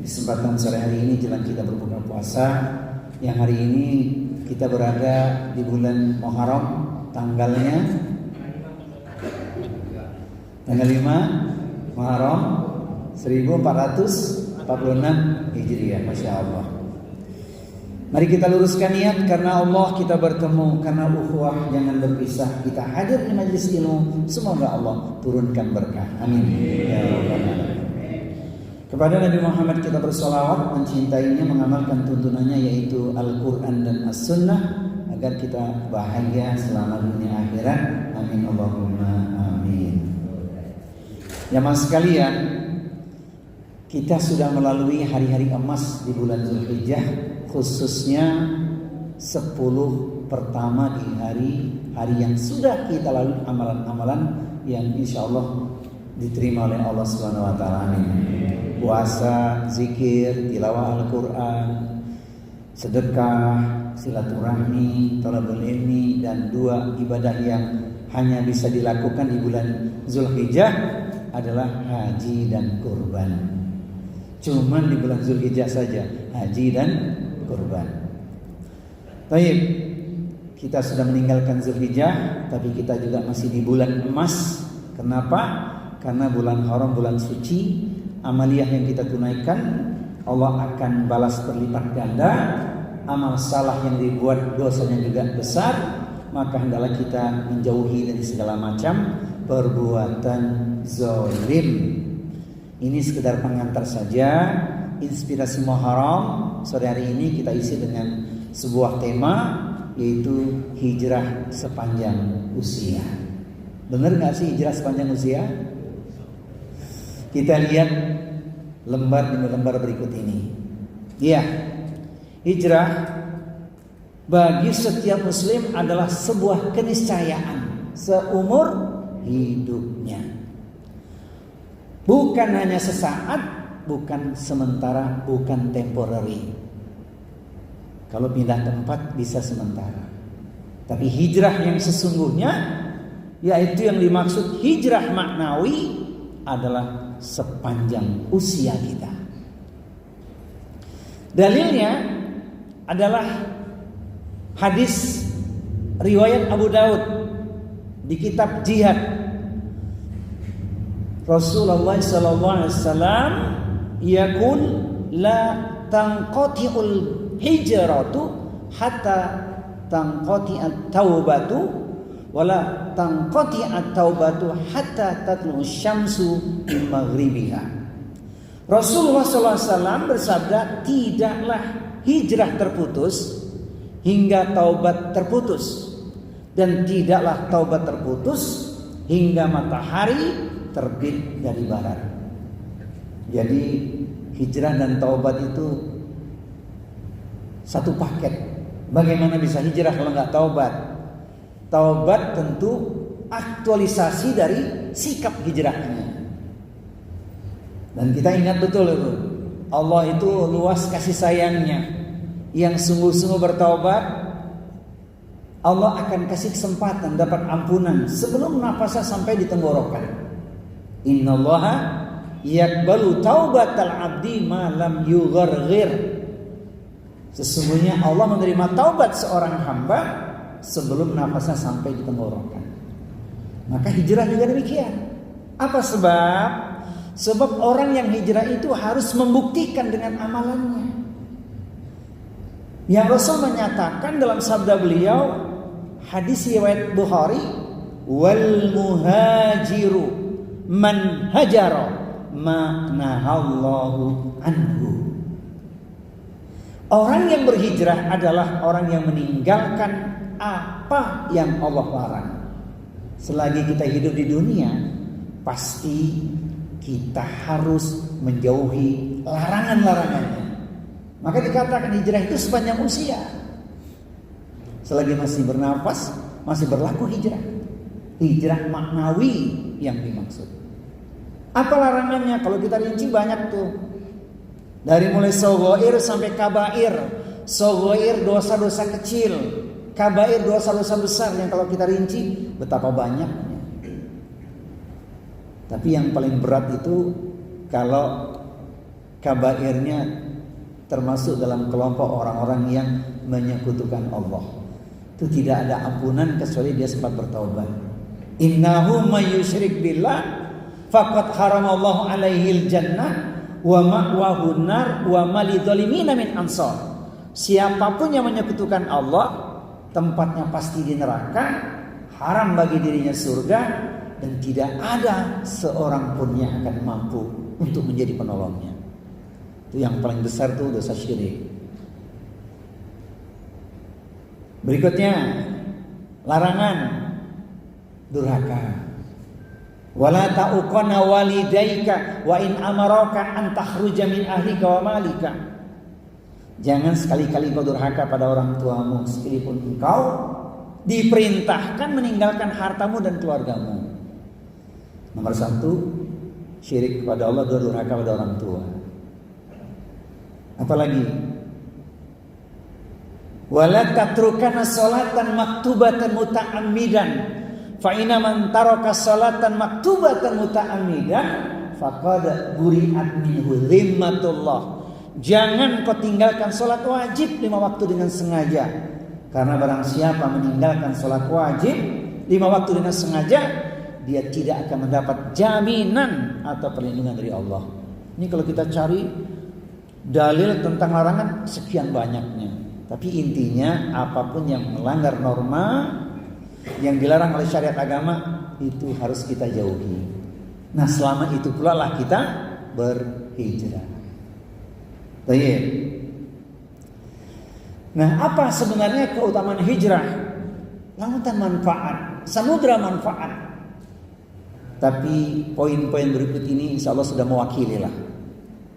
kesempatan sore hari ini jelang kita berbuka puasa, yang hari ini kita berada di bulan Muharram, tanggalnya tanggal 5 Muharram 1446 Hijriah. Masya Allah. Mari kita luruskan niat karena Allah kita bertemu, karena ukhuwah jangan berpisah. Kita hadir di majelis ilmu, semoga Allah turunkan berkah. Amin. Ya Rabbal Alamin. Kepada Nabi Muhammad kita bersolawat, mencintainya, mengamalkan tuntunannya yaitu Al-Quran dan As-Sunnah, agar kita bahagia selama dunia akhirat. Amin Allahumma amin. Ya mas sekalian, kita sudah melalui hari-hari emas di bulan Zulhijjah, khususnya 10 pertama di hari yang sudah kita lalui, amalan-amalan yang insya Allah diterima oleh Allah Subhanahu Wa Taala. Amin. Puasa, zikir, tilawah Al-Quran, sedekah, silaturahmi, thalabul ilmi, dan 2 ibadah yang hanya bisa dilakukan di bulan Zulhijjah adalah haji dan kurban. Cuman di bulan Zulhijjah saja haji dan kurban. Baik, kita sudah meninggalkan Zulhijjah, tapi kita juga masih di bulan emas. Kenapa? Karena bulan haram, bulan suci. Amaliyah yang kita tunaikan Allah akan balas berlipat ganda. Amal salah yang dibuat dosanya juga besar. Maka hendaklah kita menjauhi dari segala macam perbuatan zalim. Ini sekedar pengantar saja. Inspirasi Muharram sore hari ini kita isi dengan sebuah tema, yaitu hijrah sepanjang usia. Benar gak sih hijrah sepanjang usia? Kita lihat lembar demi lembar berikut ini. Iya, hijrah bagi setiap muslim adalah sebuah keniscayaan seumur hidupnya. Bukan hanya sesaat, bukan sementara, bukan temporary. Kalau pindah tempat bisa sementara. Tapi hijrah yang sesungguhnya, yaitu yang dimaksud hijrah maknawi, adalah sepanjang usia kita. Dalilnya adalah hadis riwayat Abu Daud di kitab Jihad. Rasulullah sallallahu alaihi wasallam yaqul la tanqati'ul hijratu hatta tanqati'at taubatu wala tanqati'at taubatu hatta tatlu syamsu min maghribiha. Rasulullah SAW bersabda, tidaklah hijrah terputus hingga taubat terputus, dan tidaklah taubat terputus hingga matahari terbit dari barat. Jadi hijrah dan taubat itu satu paket. Bagaimana bisa hijrah kalau nggak taubat? Taubat tentu aktualisasi dari sikap hijrahnya. Dan kita ingat betul itu, Allah itu luas kasih sayangnya. Yang sungguh-sungguh bertaubat, Allah akan kasih kesempatan dapat ampunan sebelum nafasnya sampai di tenggorokan. Innallaha yaqbalu taubatal abdi ma lam yugharghir. Sesungguhnya Allah menerima taubat seorang hamba sebelum nafasnya sampai di tenggorokan. Maka hijrah juga demikian. Apa sebab? Sebab orang yang hijrah itu harus membuktikan dengan amalannya. Yang Rasul menyatakan dalam sabda beliau, hadis riwayat Bukhari, wal muhajiru man hajara ma nahallahu anhu. Orang yang berhijrah adalah orang yang meninggalkan apa yang Allah larang. Selagi kita hidup di dunia, pasti kita harus menjauhi larangan-larangannya. Maka dikatakan hijrah itu sepanjang usia. Selagi masih bernafas, masih berlaku hijrah. Hijrah maknawi yang dimaksud. Apa larangannya? Kalau kita rinci banyak tuh. Dari mulai shaghair sampai kabair. Shaghair dosa-dosa kecil, kabair dosa-dosa besar yang kalau kita rinci betapa banyaknya. Tapi yang paling berat itu kalau kabairnya termasuk dalam kelompok orang-orang yang menyekutukan Allah. Itu tidak ada ampunan kecuali dia sempat bertaubat. Innahu may yusyrik billah faqad haramallahu alaihil jannah wa ma'wahu nar wa malidzalimina min ansar. Siapapun yang menyekutukan Allah, tempatnya pasti di neraka, haram bagi dirinya surga, dan tidak ada seorang pun yang akan mampu untuk menjadi penolongnya. Itu yang paling besar tuh dosa syirik. Berikutnya larangan durhaka. Wala ta'uqana walidaika wa in amaraka an takhruja min ahlika wa malika. Jangan sekali-kali kau durhaka pada orang tuamu, sekalipun engkau diperintahkan meninggalkan hartamu dan keluargamu. Nomor 1, syirik kepada Allah, durhaka pada orang tua. Apalagi wala tatrukana sholatan maktubatan muta'ammidan fa inna man taraka sholatan maktubatan muta'ammidan faqad buri'at minhu dhimmatullah. Jangan kau tinggalkan sholat wajib 5 waktu dengan sengaja. Karena barang siapa meninggalkan sholat wajib 5 waktu dengan sengaja, dia tidak akan mendapat jaminan atau perlindungan dari Allah. Ini kalau kita cari dalil tentang larangan sekian banyaknya. Tapi intinya apapun yang melanggar norma yang dilarang oleh syariat agama itu harus kita jauhi. Nah, selama itu pula lah kita berhijrah. Baik. Nah, apa sebenarnya keutamaan hijrah? Lautan manfaat, samudra manfaat. Tapi poin-poin berikut ini insya Allah sudah mewakili lah.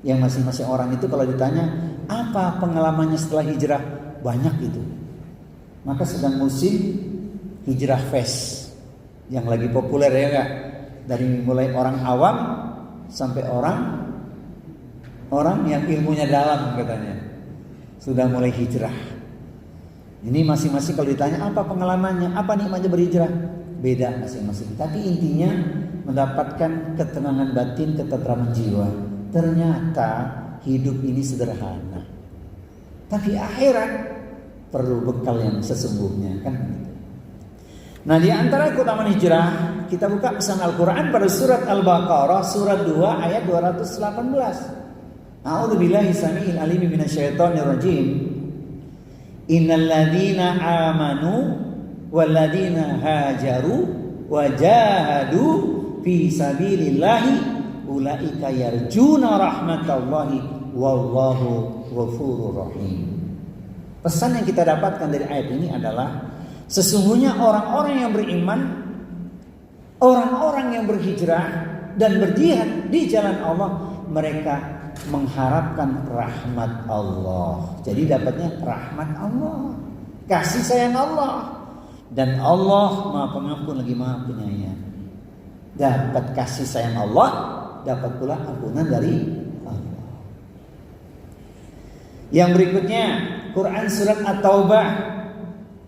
Yang masing-masing orang itu kalau ditanya apa pengalamannya setelah hijrah, banyak itu. Maka sedang musim hijrah fest yang lagi populer ya enggak? Dari mulai orang awam sampai orang yang ilmunya dalam katanya sudah mulai hijrah. Ini masing-masing kalau ditanya apa pengalamannya, apa nikmatnya berhijrah, beda masing-masing. Tapi intinya mendapatkan ketenangan batin, ketentraman jiwa. Ternyata hidup ini sederhana, tapi akhirat perlu bekal yang sesungguhnya, kan? Nah, di antara keutamaan hijrah, kita buka pesan Al-Quran pada surat Al-Baqarah surat 2 ayat 218. A'udzubillahi samiil alim minasyaitonir rajim. Innal ladzina amanu wal ladzina hajaru wa jahadu fi sabilillahi ulaika yarjuna rahmatallahi wallahu ghafurur rahim. Pesan yang kita dapatkan dari ayat ini adalah sesungguhnya orang-orang yang beriman, orang-orang yang berhijrah dan berjihad di jalan Allah, mereka mengharapkan rahmat Allah. Jadi dapatnya rahmat Allah, kasih sayang Allah, dan Allah Maha Pengampun lagi Maha Penyayang. Dapat kasih sayang Allah, dapat pula ampunan dari Allah. Yang berikutnya Quran surat At-Taubah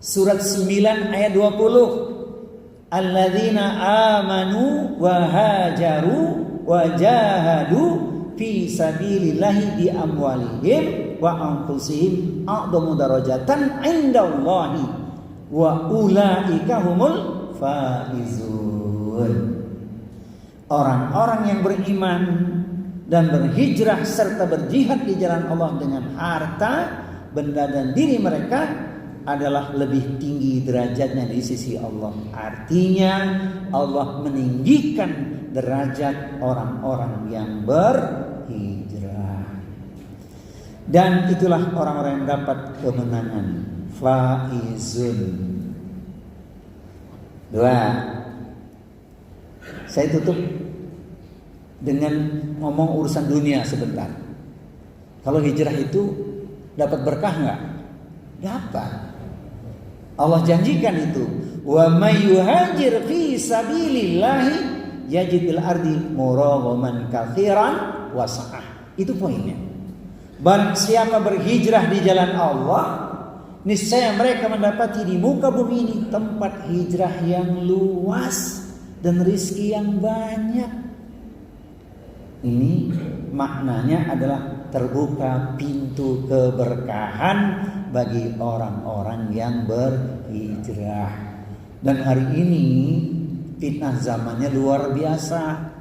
surat 9 ayat 20. Alladzina amanu wa hajaru wa jahadu fi sabilillahi bi amwalihim wa anfusihim a'dhamu darajatan 'indallahi wa ulaika humul faizun. Orang-orang yang beriman dan berhijrah serta berjihad di jalan Allah dengan harta, benda dan diri mereka adalah lebih tinggi derajatnya di sisi Allah. Artinya Allah meninggikan derajat orang-orang yang berhijrah. Dan itulah orang-orang yang dapat kemenangan. Faizun. 2. Saya tutup dengan ngomong urusan dunia sebentar. Kalau hijrah itu dapat berkah enggak? Dapat. Allah janjikan itu. Wa may yuhajir fi sabilillahi yajidil ardi muraghaman katsiran wa sa'ah. Itu poinnya. Barang siapa berhijrah di jalan Allah, niscaya mereka mendapati di muka bumi ini tempat hijrah yang luas dan rizki yang banyak. Ini maknanya adalah terbuka pintu keberkahan bagi orang-orang yang berhijrah. Dan hari ini fitnah zamannya luar biasa.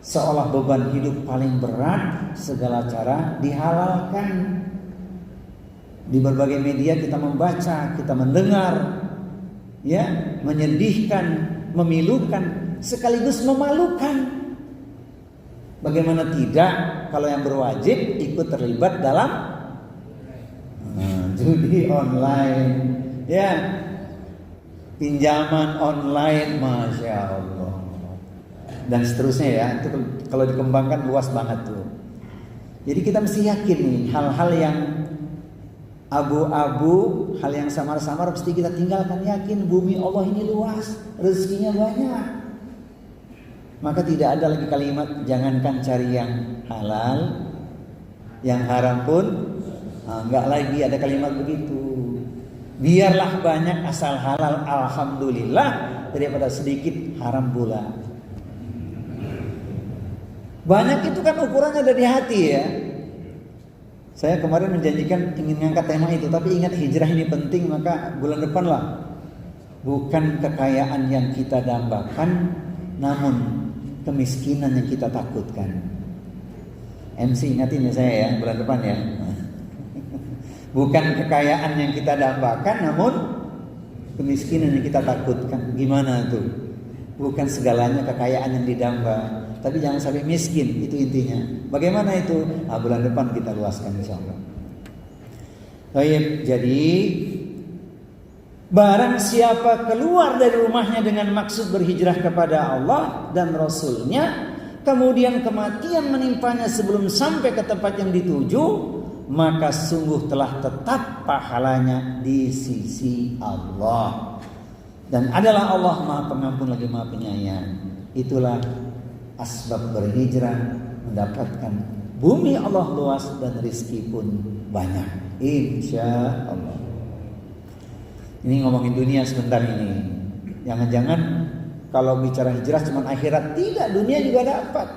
Seolah beban hidup paling berat, segala cara dihalalkan. Di berbagai media kita membaca, kita mendengar, ya, menyedihkan, memilukan, sekaligus memalukan. Bagaimana tidak kalau yang berwajib ikut terlibat dalam judi online, ya, pinjaman online, masya Allah, dan seterusnya ya. Itu kalau dikembangkan luas banget tuh. Jadi kita mesti yakin nih, hal-hal yang abu-abu, hal yang samar-samar mesti kita tinggalkan. Yakin bumi Allah ini luas, rezekinya banyak. Maka tidak ada lagi kalimat jangankan cari yang halal, yang haram pun enggak lagi ada kalimat begitu. Biarlah banyak asal halal, alhamdulillah, daripada sedikit haram pula. Banyak itu kan ukurannya ada di hati ya. Saya kemarin menjanjikan ingin mengangkat tema itu, tapi ingat hijrah ini penting, maka bulan depan lah. Bukan kekayaan yang kita dambakan, namun kemiskinan yang kita takutkan. MC ingatin ya saya ya, bulan depan ya. Bukan kekayaan yang kita dambakan, namun kemiskinan yang kita takutkan. Gimana tuh? Bukan segalanya kekayaan yang didamba, tapi jangan sampai miskin, itu intinya. Bagaimana itu? Bulan depan kita luaskan insyaallah. Baik, jadi barang siapa keluar dari rumahnya dengan maksud berhijrah kepada Allah dan Rasulnya, kemudian kematian menimpanya sebelum sampai ke tempat yang dituju, maka sungguh telah tetap pahalanya di sisi Allah. Dan adalah Allah Maha Pengampun lagi Maha Penyayang. Itulah asbab berhijrah, mendapatkan bumi Allah luas dan rizki pun banyak, insya Allah. Ini ngomongin dunia sebentar ini. Jangan-jangan kalau bicara hijrah cuma akhirat. Tidak, dunia juga dapat.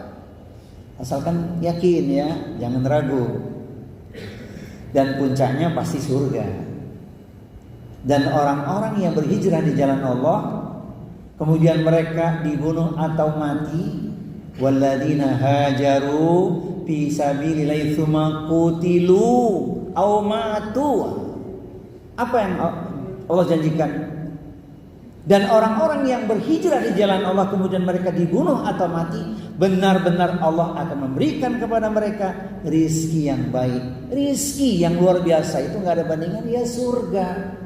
Asalkan yakin ya, jangan ragu. Dan puncaknya pasti surga. Dan orang-orang yang berhijrah di jalan Allah, kemudian mereka dibunuh atau mati, walladzina hajaru fi sabilillahi tsumma qutilu aw matu. Apa yang Allah janjikan? Dan orang-orang yang berhijrah di jalan Allah kemudian mereka dibunuh atau mati, benar-benar Allah akan memberikan kepada mereka rizki yang baik, rizki yang luar biasa. Itu nggak ada bandingan, ya surga.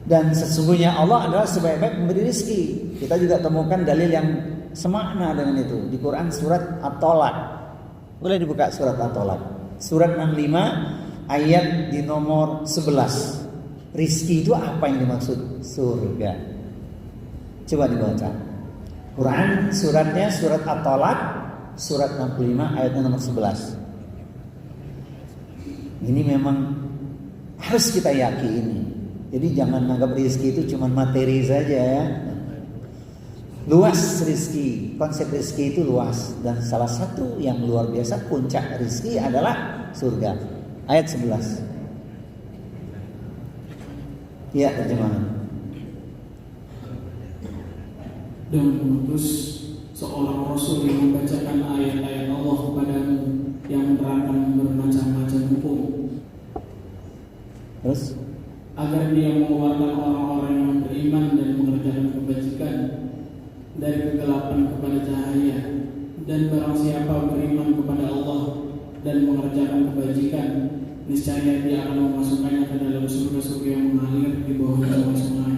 Dan sesungguhnya Allah adalah sebaik-baik memberi rizki. Kita juga temukan dalil yang semakna dengan itu di Quran surat At-Tolak. Boleh dibuka surat At-Tolak, surat 65 ayat di nomor 11. Rizki itu apa yang dimaksud? Surga. Coba dibaca. Quran suratnya surat At-Tolak, surat 65 ayatnya nomor 11. Ini memang harus kita yakini. Jadi jangan menganggap rizki itu cuma materi saja ya. Luas rizki, konsep rizki itu luas. Dan salah satu yang luar biasa puncak rizki adalah surga. Ayat 11. Ya, terjemahan. Dan mengutus seorang rasul yang membacakan ayat-ayat Allah kepadamu yang menerangkan bermacam-macam hukum. Terus? Agar dia mengeluarkan orang-orang yang beriman dan mengerjakan kebajikan dari kegelapan kepada cahaya. Dan barang siapa beriman kepada Allah dan mengerjakan kebajikan, niscaya dia akan memasukkannya ke dalam surga-surga yang mengalir di bawah sungai-sungai.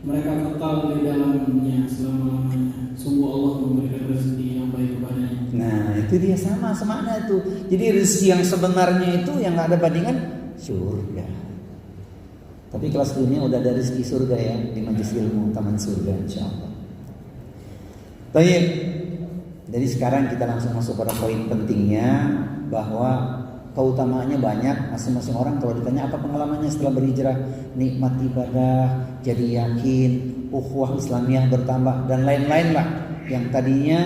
Mereka kekal di dalamnya selama-lamanya. Sungguh Allah memberikan rezeki yang baik kepadanya. Nah, itu dia sama semakna itu. Jadi rezeki yang sebenarnya itu yang nggak ada bandingan surga. Tapi kelas dunia udah ada rezeki surga ya di majelis ilmu taman surga insyaallah. Baik. Jadi sekarang kita langsung masuk pada poin pentingnya, bahwa keutamaannya banyak. Masing-masing orang kalau ditanya apa pengalamannya setelah berhijrah, nikmat ibadah, jadi yakin, ukhuwah Islamiyah bertambah dan lain-lain lah. Yang tadinya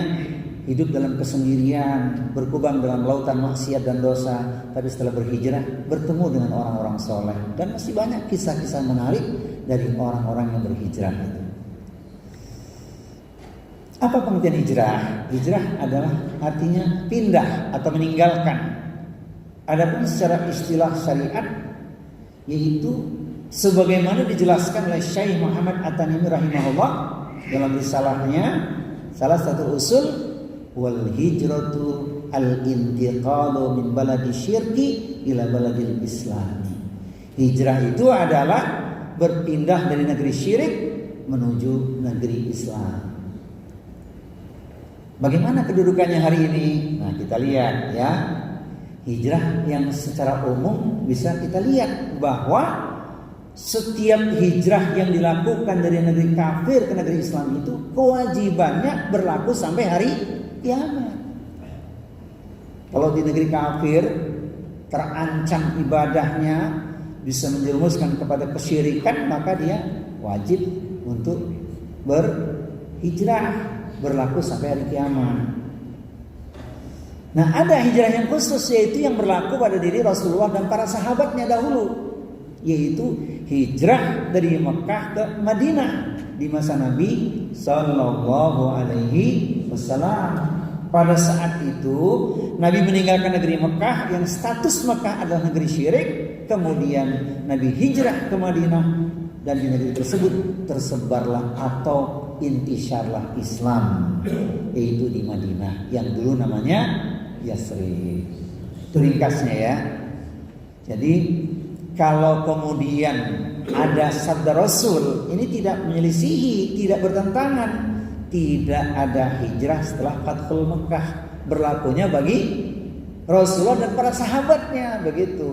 hidup dalam kesendirian, berkubang dalam lautan maksiat dan dosa, tapi setelah berhijrah bertemu dengan orang-orang soleh. Dan masih banyak kisah-kisah menarik dari orang-orang yang berhijrah itu. Apa pengertian hijrah? Hijrah adalah artinya pindah atau meninggalkan. Adapun secara istilah syariat, yaitu sebagaimana dijelaskan oleh Syekh Muhammad At-Tamimi rahimahullah dalam risalahnya salah satu usul, wal hijratu al-intiqalu min baladi syirki ila baladil islami. Hijrah itu adalah berpindah dari negeri syirik menuju negeri Islam. Bagaimana kedudukannya hari ini? Nah, kita lihat ya. Hijrah yang secara umum bisa kita lihat bahwa setiap hijrah yang dilakukan dari negeri kafir ke negeri Islam itu kewajibannya berlaku sampai hari kiamat. Kalau di negeri kafir terancam ibadahnya, bisa menjerumuskan kepada kesyirikan, maka dia wajib untuk berhijrah, berlaku sampai hari kiamat. Nah, ada hijrah yang khusus, yaitu yang berlaku pada diri Rasulullah dan para sahabatnya dahulu, yaitu hijrah dari Mekah ke Madinah di masa Nabi Sallallahu Alaihi Wasallam. Pada saat itu Nabi meninggalkan negeri Mekah yang status Mekah adalah negeri syirik. Kemudian Nabi hijrah ke Madinah, dan di negeri tersebut tersebarlah atau intisyarlah Islam, yaitu di Madinah yang dulu namanya Yasrib. Itu ringkasnya ya. Jadi kalau kemudian ada sabda Rasul, ini tidak menyelisihi, tidak bertentangan, tidak ada hijrah setelah Fathul Mekah, berlakunya bagi Rasulullah dan para sahabatnya, begitu.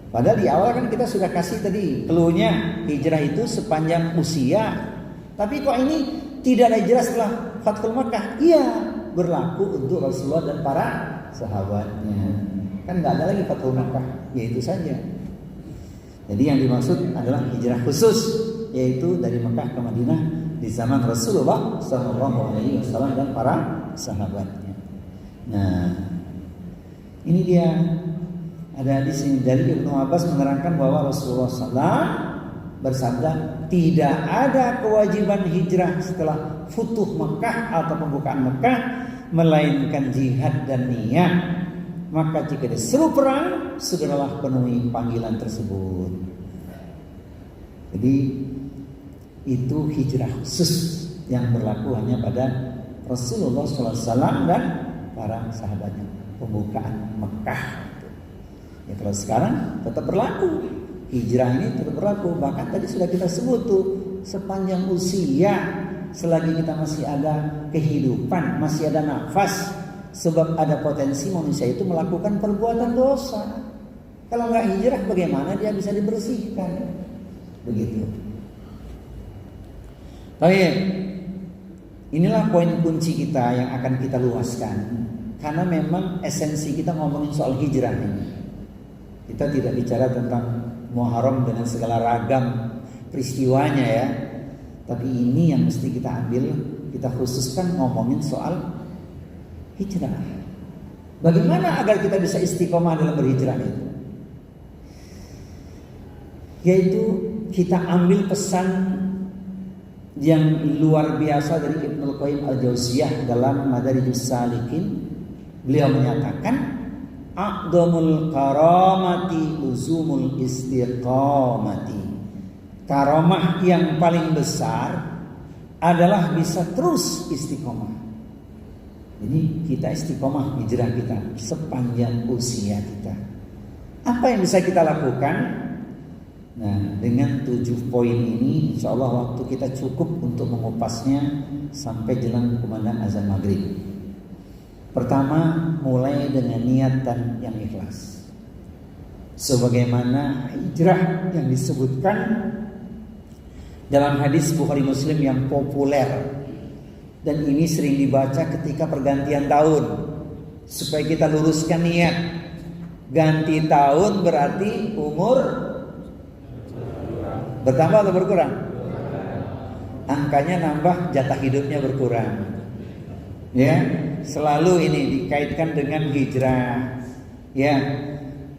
Padahal di awal kan kita sudah kasih tadi cluenya, hijrah itu sepanjang usia. Tapi kok ini tidak ada hijrah setelah Fathul Mekah? Iya, berlaku untuk Rasulullah dan para sahabatnya. Kan nggak ada lagi Fathul Mekah, yaitu saja. Jadi yang dimaksud adalah hijrah khusus, yaitu dari Mekah ke Madinah di zaman Rasulullah SAW dan para sahabatnya. Nah, ini dia. Ada di sini dari Ibnu Abbas menerangkan bahwa Rasulullah SAW bersabda, tidak ada kewajiban hijrah setelah futuh Mekah atau pembukaan Mekah, melainkan jihad dan niat. Maka jika diseru perang, segeralah penuhi panggilan tersebut. Jadi itu hijrah khusus yang berlaku hanya pada Rasulullah SAW dan para sahabatnya, pembukaan Mekah. Ya, kalau sekarang tetap berlaku, hijrah ini tetap berlaku. Bahkan tadi sudah kita sebut tuh, sepanjang usia, selagi kita masih ada kehidupan, masih ada nafas, sebab ada potensi manusia itu melakukan perbuatan dosa. Kalau nggak hijrah, bagaimana dia bisa dibersihkan? Begitu. Baik, inilah poin kunci kita yang akan kita luaskan, karena memang esensi kita ngomongin soal hijrah ini. Kita tidak bicara tentang Muharram dengan segala ragam peristiwanya ya. Tapi ini yang mesti kita ambil, kita khususkan ngomongin soal hijrah. Bagaimana agar kita bisa istiqomah dalam berhijrah itu? Yaitu kita ambil pesan yang luar biasa dari Ibnu Qayyim Al-Jauziyah dalam Madarijus Salikin. Beliau menyatakan, a'dhamul karamati luzumul istiqamati. Karamah yang paling besar adalah bisa terus istiqomah. Jadi kita istiqomah hijrah kita sepanjang usia kita. Apa yang bisa kita lakukan? Nah, dengan 7 poin ini insya Allah waktu kita cukup untuk mengupasnya sampai jelang kumandang azan maghrib. Pertama, mulai dengan niatan yang ikhlas. Sebagaimana hijrah yang disebutkan dalam hadis Bukhari Muslim yang populer, dan ini sering dibaca ketika pergantian tahun, supaya kita luruskan niat. Ganti tahun berarti umur bertambah atau berkurang? Angkanya nambah, jatah hidupnya berkurang. Ya, selalu ini dikaitkan dengan hijrah. Ya,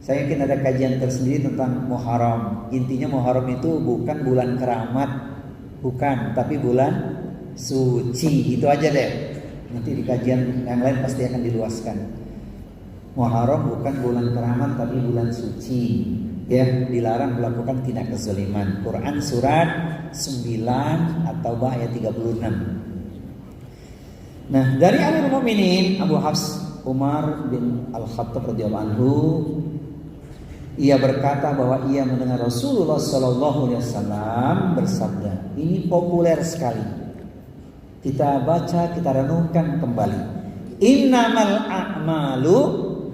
saya yakin ada kajian tersendiri tentang Muharram. Intinya Muharram itu bukan bulan keramat, bukan, tapi bulan suci. Itu aja deh. Nanti di kajian yang lain pasti akan diluaskan. Muharram bukan bulan keramat, tapi bulan suci. Ya, dilarang melakukan tindak kezaliman. Quran surat 9 atau ayat 36. Nah, dari Amirul Mukminin Abu Hafs Umar bin Al-Khattab radhiyallahu anhu, ia berkata bahwa ia mendengar Rasulullah sallallahu alaihi wasallam bersabda. Ini populer sekali. Kita baca, kita renungkan kembali. Innamal a'malu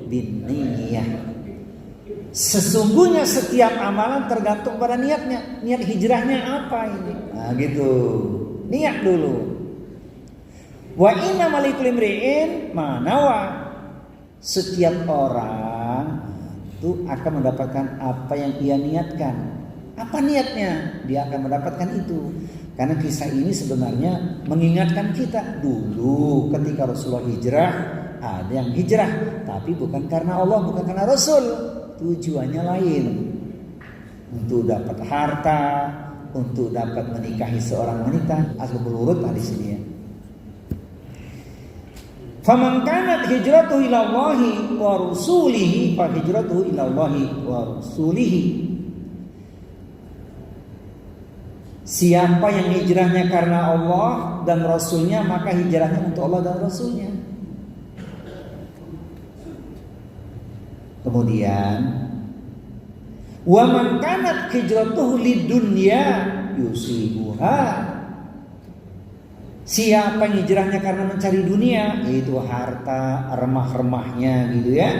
binniyah. Sesungguhnya setiap amalan tergantung pada niatnya. Niat hijrahnya apa ini? Nah, gitu. Niat dulu. Wa innamal likulli imri'in ma nawa. Setiap orang itu akan mendapatkan apa yang ia niatkan. Apa niatnya? Dia akan mendapatkan itu. Karena kisah ini sebenarnya mengingatkan kita dulu ketika Rasulullah hijrah, ada yang hijrah tapi bukan karena Allah, bukan karena Rasul. Tujuannya lain. Untuk dapat harta, untuk dapat menikahi seorang wanita. Asal berurut di sini ya. Faman kanat hijratuhu ila Allahi wa rasulihi fa hijratuhu ila Allahi wa rasulihi. Siapa yang hijrahnya karena Allah dan Rasulnya, maka hijrahnya untuk Allah dan Rasulnya. Kemudian wa man kanat hijratuhu lidunya yusibuha. Siapa yang hijrahnya karena mencari dunia, yaitu harta, remah-remahnya gitu ya.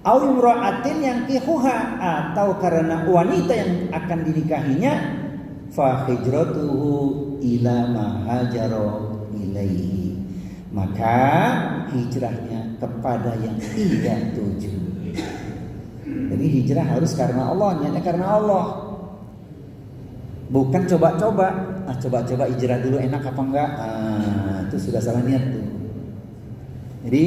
Aw imra'atin yang kihuha, atau karena wanita yang akan dinikahinya, fa hijratuhu ila ma hajara ilaihi. Maka hijrahnya kepada yang ia tuju. Jadi hijrah harus karena Allah, niatnya karena Allah. Bukan coba-coba. Coba-coba hijrah dulu enak apa enggak? Itu sudah salah niat tuh. Jadi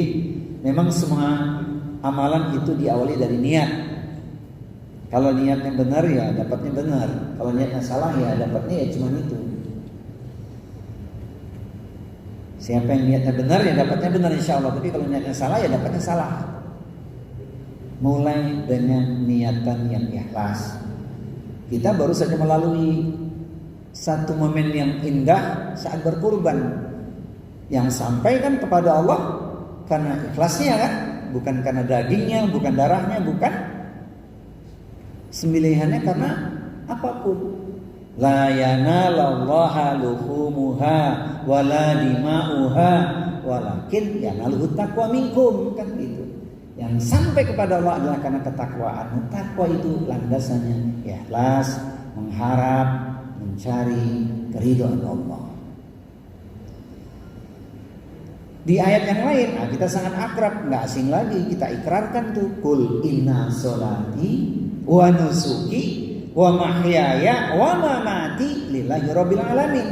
memang semua amalan itu diawali dari niat. Kalau niatnya benar ya dapatnya benar. Kalau niatnya salah ya dapatnya ya cuma itu. Siapa yang niatnya benar ya dapatnya benar insya Allah. Tapi kalau niatnya salah ya dapatnya salah. Mulai dengan niatan yang ikhlas. Kita baru saja melalui satu momen yang indah saat berkurban, yang sampaikan kepada Allah karena ikhlasnya kan, bukan karena dagingnya, bukan darahnya, bukan sembelihannya karena apapun. La yanalallaha luhumuha wala dima'uha walakin yanaluhu taqwa minkum, kan itu. Yang sampai kepada Allah adalah karena ketakwaan. Takwa itu landasannya ikhlas, mengharap, mencari keridhaan Allah. Di ayat yang lain, kita sangat akrab, nggak asing lagi, kita ikrarkan tuh, kul inna sholati wa nusuki wa mahyaya wa mamati lillahi rabbil alamin.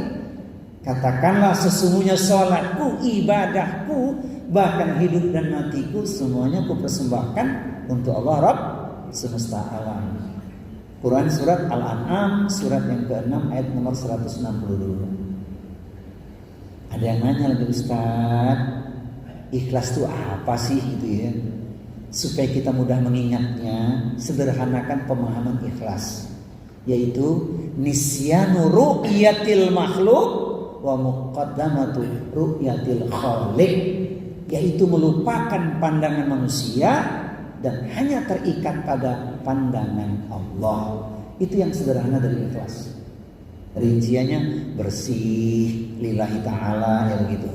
Katakanlah sesungguhnya sholatku, ibadahku, bahkan hidup dan matiku semuanya kupersembahkan untuk Allah Rabb semesta alam. Quran surat Al-An'am surat yang ke-6 ayat nomor 162. Ada yang nanya lagi, Ustaz, ikhlas itu apa sih gitu ya? Supaya kita mudah mengingatnya, sederhanakan pemahaman ikhlas, yaitu nisyanu ru'yatil makhluk wa muqaddamatu ru'yatil khaliq, yaitu melupakan pandangan manusia dan hanya terikat pada pandangan Allah. Itu yang sederhana dari ikhlas. Rinciannya bersih lillahi ta'ala ya begitu.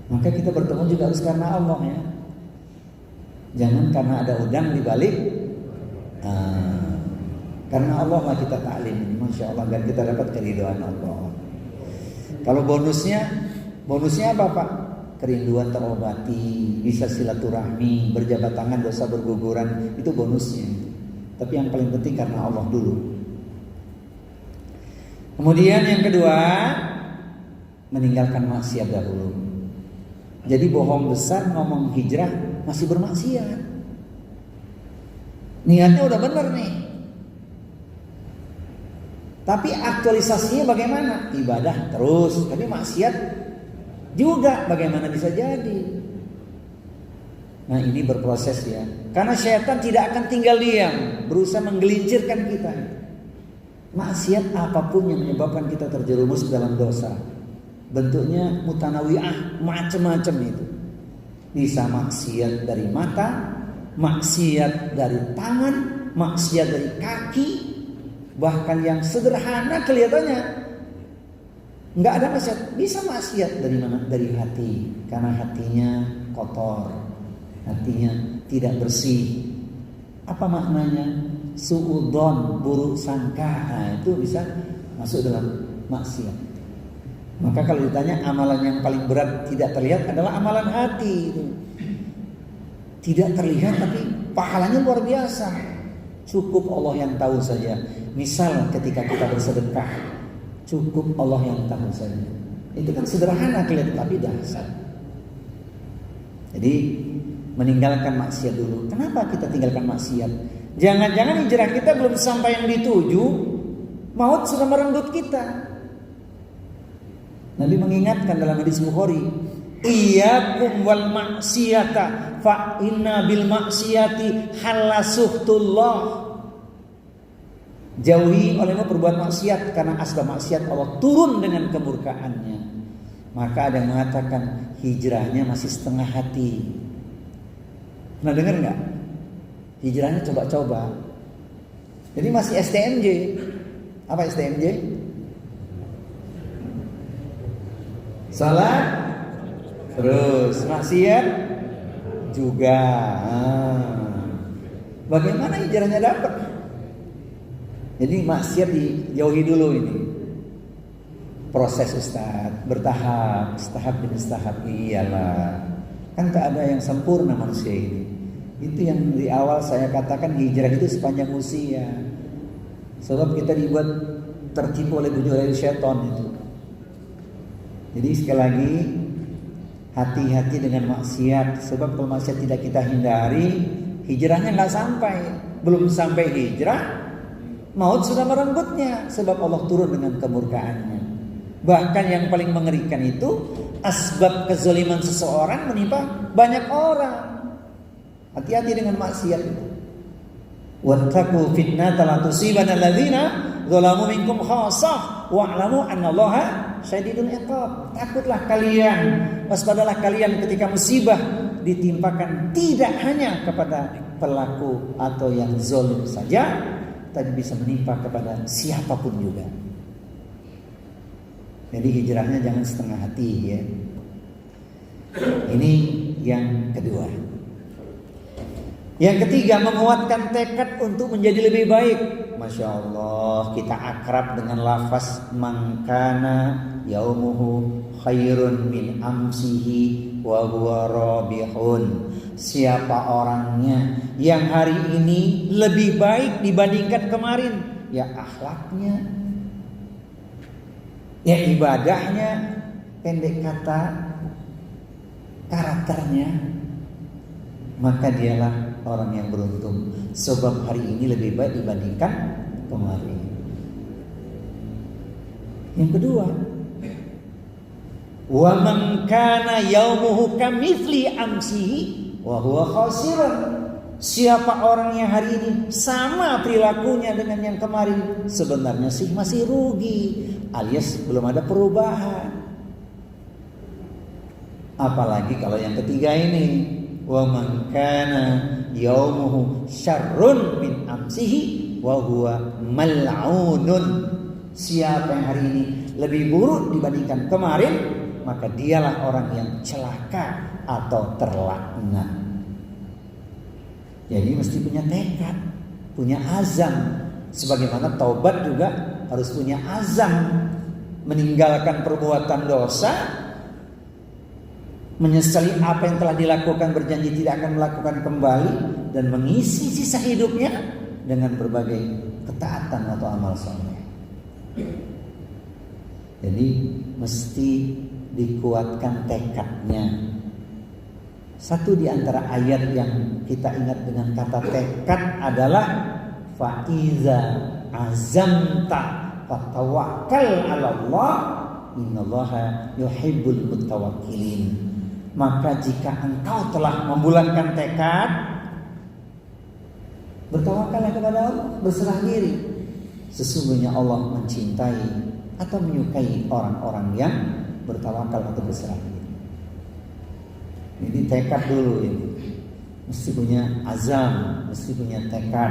Maka kita bertemu juga harus karena Allah ya. Jangan karena ada udang di balik. Karena Allah lah kita ta'lim, Masya Allah, dan kita dapat keridhaan Allah. Kalau bonusnya apa Pak? Kerinduan terobati, bisa silaturahmi, berjabat tangan, dosa berguguran, itu bonusnya. Tapi yang paling penting karena Allah dulu. Kemudian yang kedua, meninggalkan maksiat dahulu. Jadi bohong besar ngomong hijrah masih bermaksiat. Niatnya udah bener nih. Tapi aktualisasinya bagaimana? Ibadah terus, tapi maksiat juga bagaimana bisa jadi? Nah, ini berproses ya. Karena syaitan tidak akan tinggal diam, berusaha menggelincirkan kita. Maksiat apapun yang menyebabkan kita terjerumus dalam dosa, bentuknya mutanawi'ah, macam-macam itu. Bisa maksiat dari mata, maksiat dari tangan, maksiat dari kaki, bahkan yang sederhana kelihatannya nggak ada maksiat. Bisa maksiat dari mana? Dari hati, karena hatinya kotor, hatinya tidak bersih. Apa maknanya? Su'udon, buruk sangka. Nah, itu bisa masuk dalam maksiat. Maka kalau ditanya amalan yang paling berat tidak terlihat adalah amalan hati itu. Tidak terlihat tapi pahalanya luar biasa. Cukup Allah yang tahu saja. Misal ketika kita bersedekah, cukup Allah yang tahu saja. Itu kan sederhana kelihatan tapi dahsyat. Jadi meninggalkan maksiat dulu. Kenapa kita tinggalkan maksiat? Jangan-jangan hijrah kita belum sampai yang dituju, maut sudah merenggut kita. Nabi mengingatkan dalam hadis Bukhari, iyyakum wal maksiyata fa inna bil maksiyati halasuhtullah. Jauhi olehmu berbuat maksiat, karena asbab maksiat Allah turun dengan kemurkaannya. Maka ada yang mengatakan hijrahnya masih setengah hati. Pernah dengar nggak? Hijrahnya coba-coba. Jadi masih STMJ. Apa STMJ? Salat terus, maksiat juga. Bagaimana hijrahnya dapat? Jadi maksiat dijauhi dulu ini. Proses Ustaz, bertahap, setahap demi setahap. Iyalah. Kan tak ada yang sempurna manusia ini. Itu yang di awal saya katakan, hijrah itu sepanjang usia. Sebab kita dibuat tertipu oleh bunyi oleh syaitan itu. Jadi sekali lagi, hati-hati dengan maksiat. Sebab kalau maksiat tidak kita hindari, hijrahnya nggak sampai. Belum sampai hijrah, maut sudah merenggutnya. Sebab Allah turun dengan kemurkaannya. Bahkan yang paling mengerikan itu, asbab kezaliman seseorang menimpa banyak orang. Hati-hati dengan maksiat itu. Wattaqu fitnatan la tusibanna alladziina zalamu minkum khassah wa'lamu annallaha syadidul iqab. Takutlah kalian, waspadalah kalian ketika musibah ditimpakan tidak hanya kepada pelaku atau yang zalim saja, tapi bisa menimpa kepada siapapun juga. Jadi hijrahnya jangan setengah hati ya. Ini yang kedua. Yang ketiga, menguatkan tekad untuk menjadi lebih baik. Masya Allah, kita akrab dengan lafaz mangkana yaumuhu khairun min amsihi wa huwa rabihun. Siapa orangnya yang hari ini lebih baik dibandingkan kemarin? Ya akhlaknya, ya ibadahnya, pendek kata karakternya, maka dialah orang yang beruntung. Sebab hari ini lebih baik dibandingkan kemarin. Yang kedua, wa man kana yaumuhu kamitsli amsihi wa huwa khasirun. Siapa orang yang hari ini sama perilakunya dengan yang kemarin, sebenarnya sih masih rugi, alias belum ada perubahan. Apalagi kalau yang ketiga ini, wa man kana yaumuhu syarrun min amsihi wa huwa mal'unun. Siapa yang hari ini lebih buruk dibandingkan kemarin, maka dialah orang yang celaka atau terlaknat. Jadi mesti punya tekad, punya azam. Sebagaimana taubat juga harus punya azam, meninggalkan perbuatan dosa, menyesali apa yang telah dilakukan, berjanji tidak akan melakukan kembali, dan mengisi sisa hidupnya dengan berbagai ketaatan atau amal saleh. Jadi mesti dikuatkan tekadnya. Satu di antara ayat yang kita ingat dengan kata tekad adalah fa'iza azamta fatawakkal 'ala Allah innallaha yuhibbul mutawakkilin. Maka jika engkau telah membulatkan tekad, bertawakallah kepada Allah, berserah diri. Sesungguhnya Allah mencintai atau menyukai orang-orang yang bertawakal atau berserah diri. Jadi tekad dulu ini. Mesti punya azam, mesti punya tekad.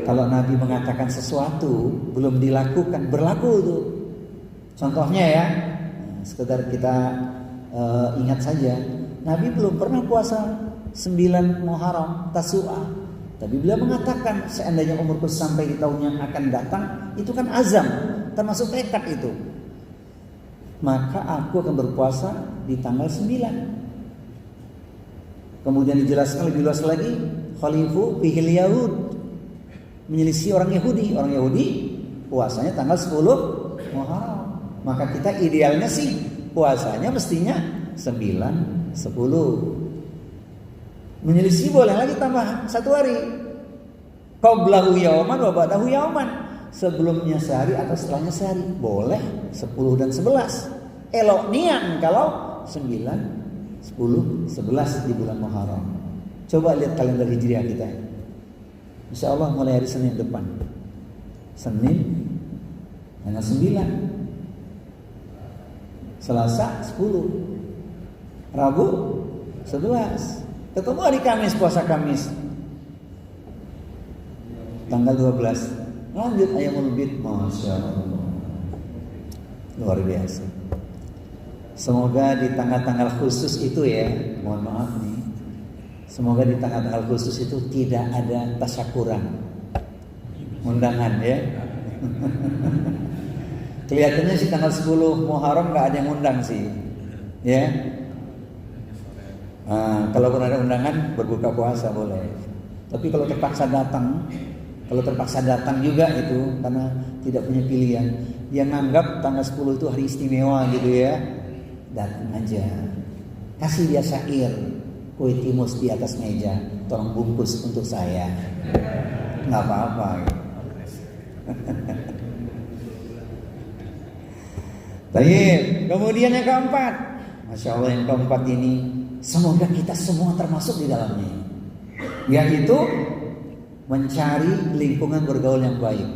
Kalau Nabi mengatakan sesuatu belum dilakukan, berlaku itu. Contohnya ya, sekedar kita ingat saja, Nabi belum pernah puasa 9 Muharram Tasu'ah, tapi beliau mengatakan seandainya umurku sampai di tahun yang akan datang, itu kan azam, termasuk tekad itu. Maka aku akan berpuasa di tanggal 9. Kemudian dijelaskan lebih luas lagi, khalifu bihil Yahud, menyelisih orang Yahudi. Orang Yahudi puasanya tanggal 10 Muharram. Maka kita idealnya sih puasanya mestinya 9, 10. Menyelisih boleh lagi tambah 1 hari. Qablahu yauman wa ba'dahu yauman. Sebelumnya sehari atau setelahnya sehari. Boleh 10 dan 11. Elok niat kalau 9, 10, 11 di bulan Muharram. Coba lihat kalender Hijriah kita. Insya Allah mulai hari Senin depan. Senin tanggal 9. Selasa 10. Rabu 11. Ketemu hari Kamis, puasa Kamis tanggal 12. Lanjut Ayyamul Bid. Masya Allah, luar biasa. Semoga di tanggal-tanggal khusus itu ya, mohon maaf nih, semoga di tanggal-tanggal khusus itu tidak ada tasyakuran, undangan ya. Kelihatannya sih tanggal 10 Muharram gak ada yang undang sih, ya. Kalaupun ada undangan berbuka puasa boleh. Tapi kalau terpaksa datang juga itu karena tidak punya pilihan. Dia nganggap tanggal 10 itu hari istimewa gitu ya. Datang aja. Kasih dia syair, kue timus di atas meja, tolong bungkus untuk saya. Nggak apa-apa. Baik, kemudian yang keempat, Masya Allah, yang keempat ini semoga kita semua termasuk di dalamnya, yaitu mencari lingkungan bergaul yang baik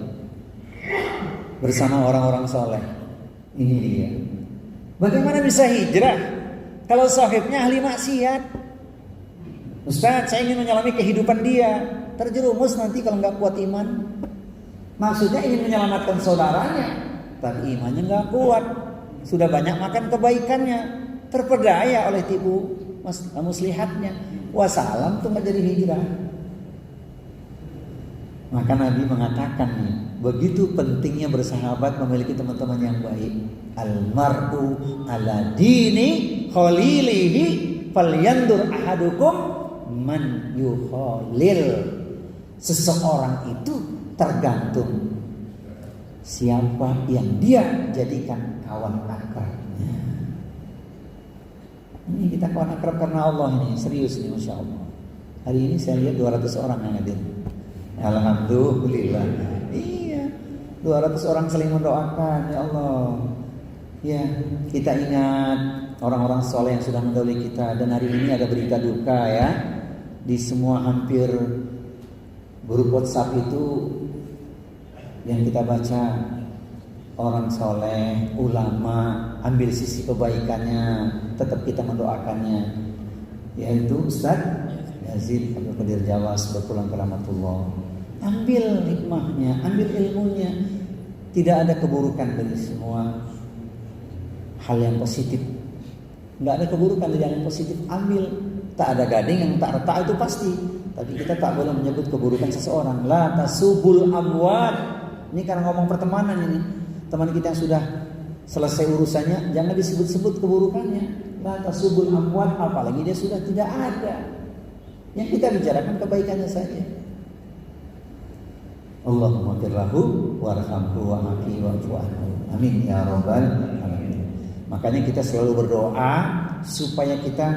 bersama orang-orang soleh. Ini dia. Bagaimana bisa hijrah kalau sahibnya ahli maksiat? Ustaz, saya ingin menyelami kehidupan dia, terjerumus nanti kalau nggak kuat iman. Maksudnya ingin menyelamatkan saudaranya, tapi imannya nggak kuat. Sudah banyak makan kebaikannya, terpedaya oleh tipu muslihatnya. Wassalam tuh nggak jadi hijrah. Maka Nabi mengatakan nih, begitu pentingnya bersahabat, memiliki teman-teman yang baik. Almar'u ala dini khalilihi falyandur ahadukum man yukhalil. Seseorang itu tergantung siapa yang dia jadikan kawan akrabnya. Ini kita kawan akrab karena Allah ini, serius nih, Masya Allah. Hari ini saya lihat 200 orang yang hadir. Alhamdulillah. Iya, 200 orang saling mendoakan, ya Allah. Ya, kita ingat orang-orang soleh yang sudah mendahului kita. Dan hari ini ada berita duka ya. Di semua hampir grup WhatsApp itu yang kita baca, orang soleh, ulama, ambil sisi kebaikannya, tetap kita mendoakannya, yaitu Ustaz Yazid Abdul Qadir Jawas berpulang ke rahmatullah. Ambil hikmahnya, ambil ilmunya. Tidak ada keburukan dari semua hal yang positif. Tidak ada keburukan dari hal yang positif. Ambil. Tak ada gading yang tak retak, itu pasti. Tapi kita tak boleh menyebut keburukan seseorang. La tasubul amwat. Ini karena ngomong pertemanan ini. Teman kita yang sudah selesai urusannya, jangan disebut-sebut keburukannya. La tasubul amwat, apalagi dia sudah tidak ada. Yang kita bicarakan kebaikannya saja. Allahumma firlahu warhamhu wa'afi wa'fu anhu. Amin ya rabbal alamin. Makanya kita selalu berdoa supaya kita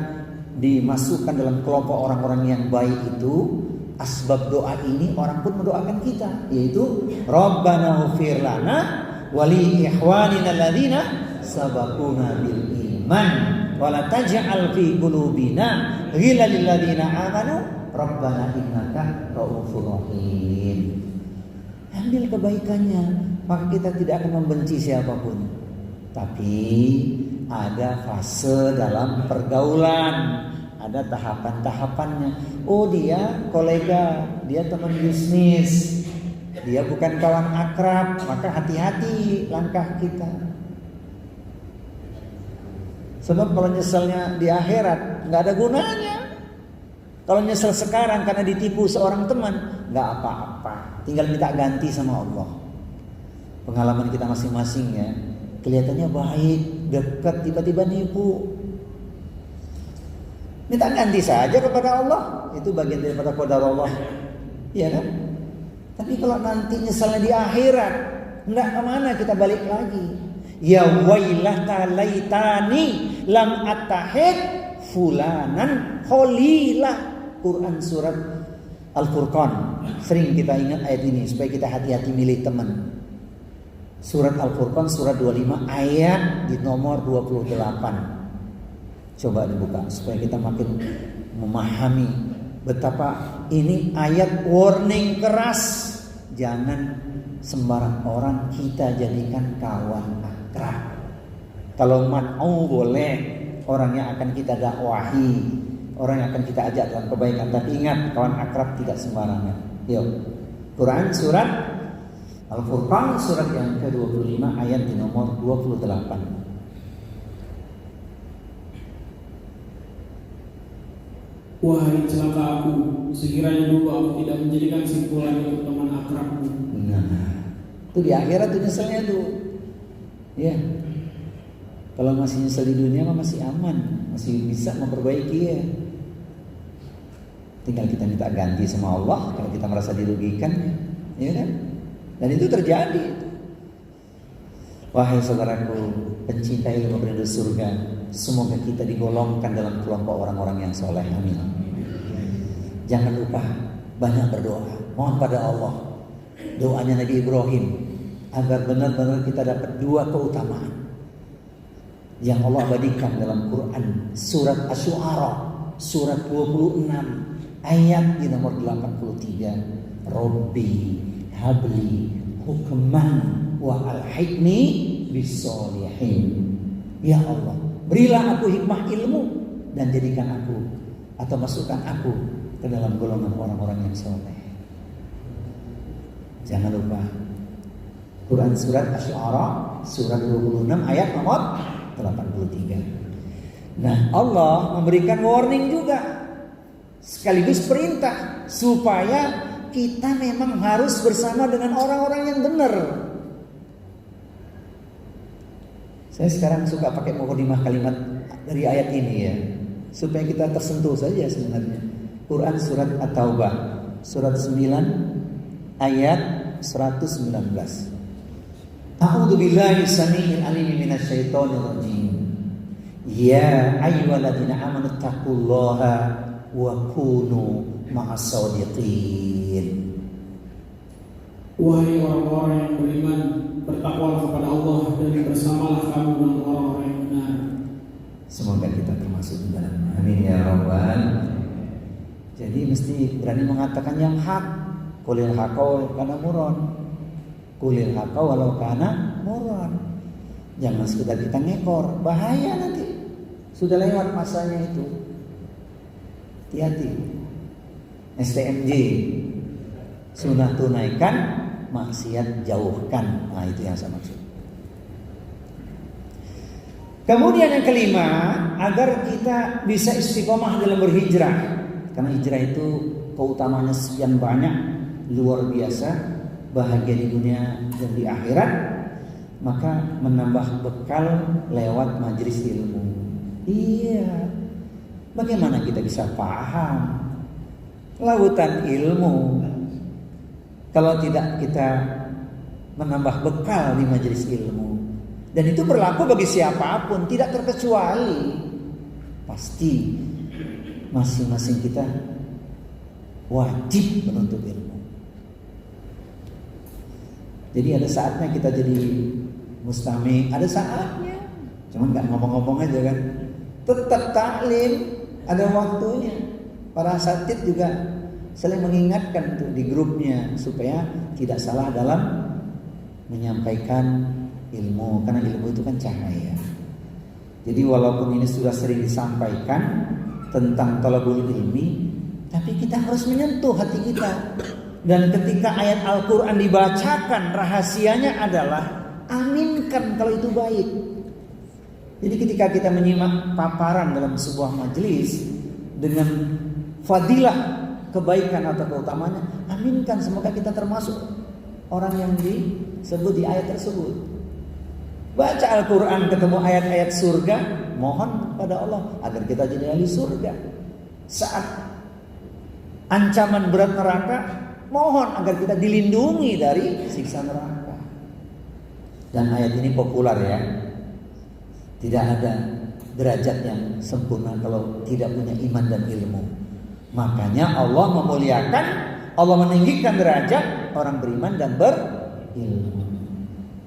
dimasukkan dalam kelompok orang-orang yang baik itu. Asbab doa ini orang pun mendoakan kita, yaitu Rabbana ighfir lana wa li ikhwanina alladziina sabaquna bil iman wa la taj'al fi qulubina ghillan lil ladziina amanu Rabbana innaka ra'ufur rahim. Ambil kebaikannya, maka kita tidak akan membenci siapapun. Tapi ada fase dalam pergaulan, ada tahapan-tahapannya. Oh, dia kolega, dia teman bisnis, dia bukan kawan akrab, maka hati-hati langkah kita. Sebab kalau nyeselnya di akhirat nggak ada gunanya. Kalau nyesel sekarang karena ditipu seorang teman, nggak apa-apa, tinggal minta ganti sama Allah. Pengalaman kita masing-masing ya, kelihatannya baik, dekat, tiba-tiba nipu. Minta ganti saja kepada Allah, itu bagian daripada qadar Allah, iya kan? Tapi kalau nanti nyeselnya di akhirat, nggak kemana kita balik lagi. Ya wailata laitani lam attahid fulanan kholilah. Quran surat Al-Furqan. Sering kita ingat ayat ini supaya kita hati-hati milih teman. Surat Al-Furqan surat 25 ayat di nomor 28. Coba dibuka supaya kita makin memahami betapa ini ayat warning keras. Jangan sembarang orang kita jadikan kawan akrab. Kalau man'u boleh, orang yang akan kita dakwahi, orang yang akan kita ajak dalam kebaikan. Tapi ingat, kawan akrab tidak sembarangan. Yuk, Quran surat Al-Furqan surat yang ke-25 ayat di nomor 28. Wahai celaka aku, sekiranya dulu aku tidak menjadikan simpulan untuk teman akrabku. Nah, itu di akhirat tuh nyeselnya tuh. Ya. Kalau masih nyesel di dunia mah masih aman, masih bisa memperbaiki ya. Tinggal kita minta ganti sama Allah kalau kita merasa dirugikan, ya kan? Dan itu terjadi. Wahai saudaraku, pencinta ilmu penduduk surga, semoga kita digolongkan dalam kelompok orang-orang yang soleh. Amin. Jangan lupa banyak berdoa, mohon pada Allah. Doanya Nabi Ibrahim agar benar-benar kita dapat dua keutamaan yang Allah abadikan dalam Quran surat Asy-Syu'ara surat 26 ayat di nomor 83. Rabbi habli hukman wa alhiqni bisolihin. Ya Allah, berilah aku hikmah ilmu dan jadikan aku atau masukkan aku ke dalam golongan orang-orang yang soleh. Jangan lupa Quran surat Asy-Syu'ara surat 26 ayat nomor 83. Nah, Allah memberikan warning juga sekaligus perintah supaya kita memang harus bersama dengan orang-orang yang benar. Saya sekarang suka pakai mukadimah kalimat dari ayat ini ya, supaya kita tersentuh saja sebenarnya. Quran surat At-Taubah surat 9 ayat 119. A'udzu billahi samii'il 'aliim minasyaitonir rajiim. Ya ayyuhalladzina amanu taqullaha wa kunu ma'as shadiqin. Wahai orang-orang yang beriman, bertakwalah kepada Allah dan bersamalah kamu dengan orang-orang yang benar. Semoga kita termasuk di dalam. Amin ya rabbal. Jadi mesti berani mengatakan yang hak. Qulil haqqo kana muron. Qulil haqqo walau kana muron. Jangan sekedar kita ngekor, bahaya nanti. Sudah lewat masanya itu. Hati-hati. STMJ. Sunnah tunaikan, maksiat jauhkan. Nah, itu yang saya maksud. Kemudian yang kelima, agar kita bisa istiqomah dalam berhijrah. Karena hijrah itu keutamanya sekian banyak, luar biasa, bahagia di dunia dan di akhirat. Maka menambah bekal lewat majelis ilmu. Iya. Bagaimana kita bisa paham lautan ilmu kalau tidak kita menambah bekal di majelis ilmu. Dan itu berlaku bagi siapapun, tidak terkecuali. Pasti masing-masing kita wajib menuntut ilmu. Jadi ada saatnya kita jadi mustami, ada saatnya. Cuman nggak ngomong-ngomong aja kan. Tetap taklim, ada waktunya. Para asatid juga saling mengingatkan tuh di grupnya supaya tidak salah dalam menyampaikan ilmu, karena ilmu itu kan cahaya. Jadi walaupun ini sudah sering disampaikan tentang talabul ilmi, tapi kita harus menyentuh hati kita. Dan ketika ayat Al-Quran dibacakan, rahasianya adalah aminkan kalau itu baik. Jadi ketika kita menyimak paparan dalam sebuah majelis dengan fadilah kebaikan atau keutamanya, aminkan, semoga kita termasuk orang yang disebut di ayat tersebut. Baca Al-Quran ketemu ayat-ayat surga, mohon pada Allah agar kita jadi ahli surga. Saat ancaman berat neraka, mohon agar kita dilindungi dari siksa neraka. Dan ayat ini populer ya. Tidak ada derajat yang sempurna kalau tidak punya iman dan ilmu. Makanya Allah memuliakan, Allah meninggikan derajat orang beriman dan berilmu.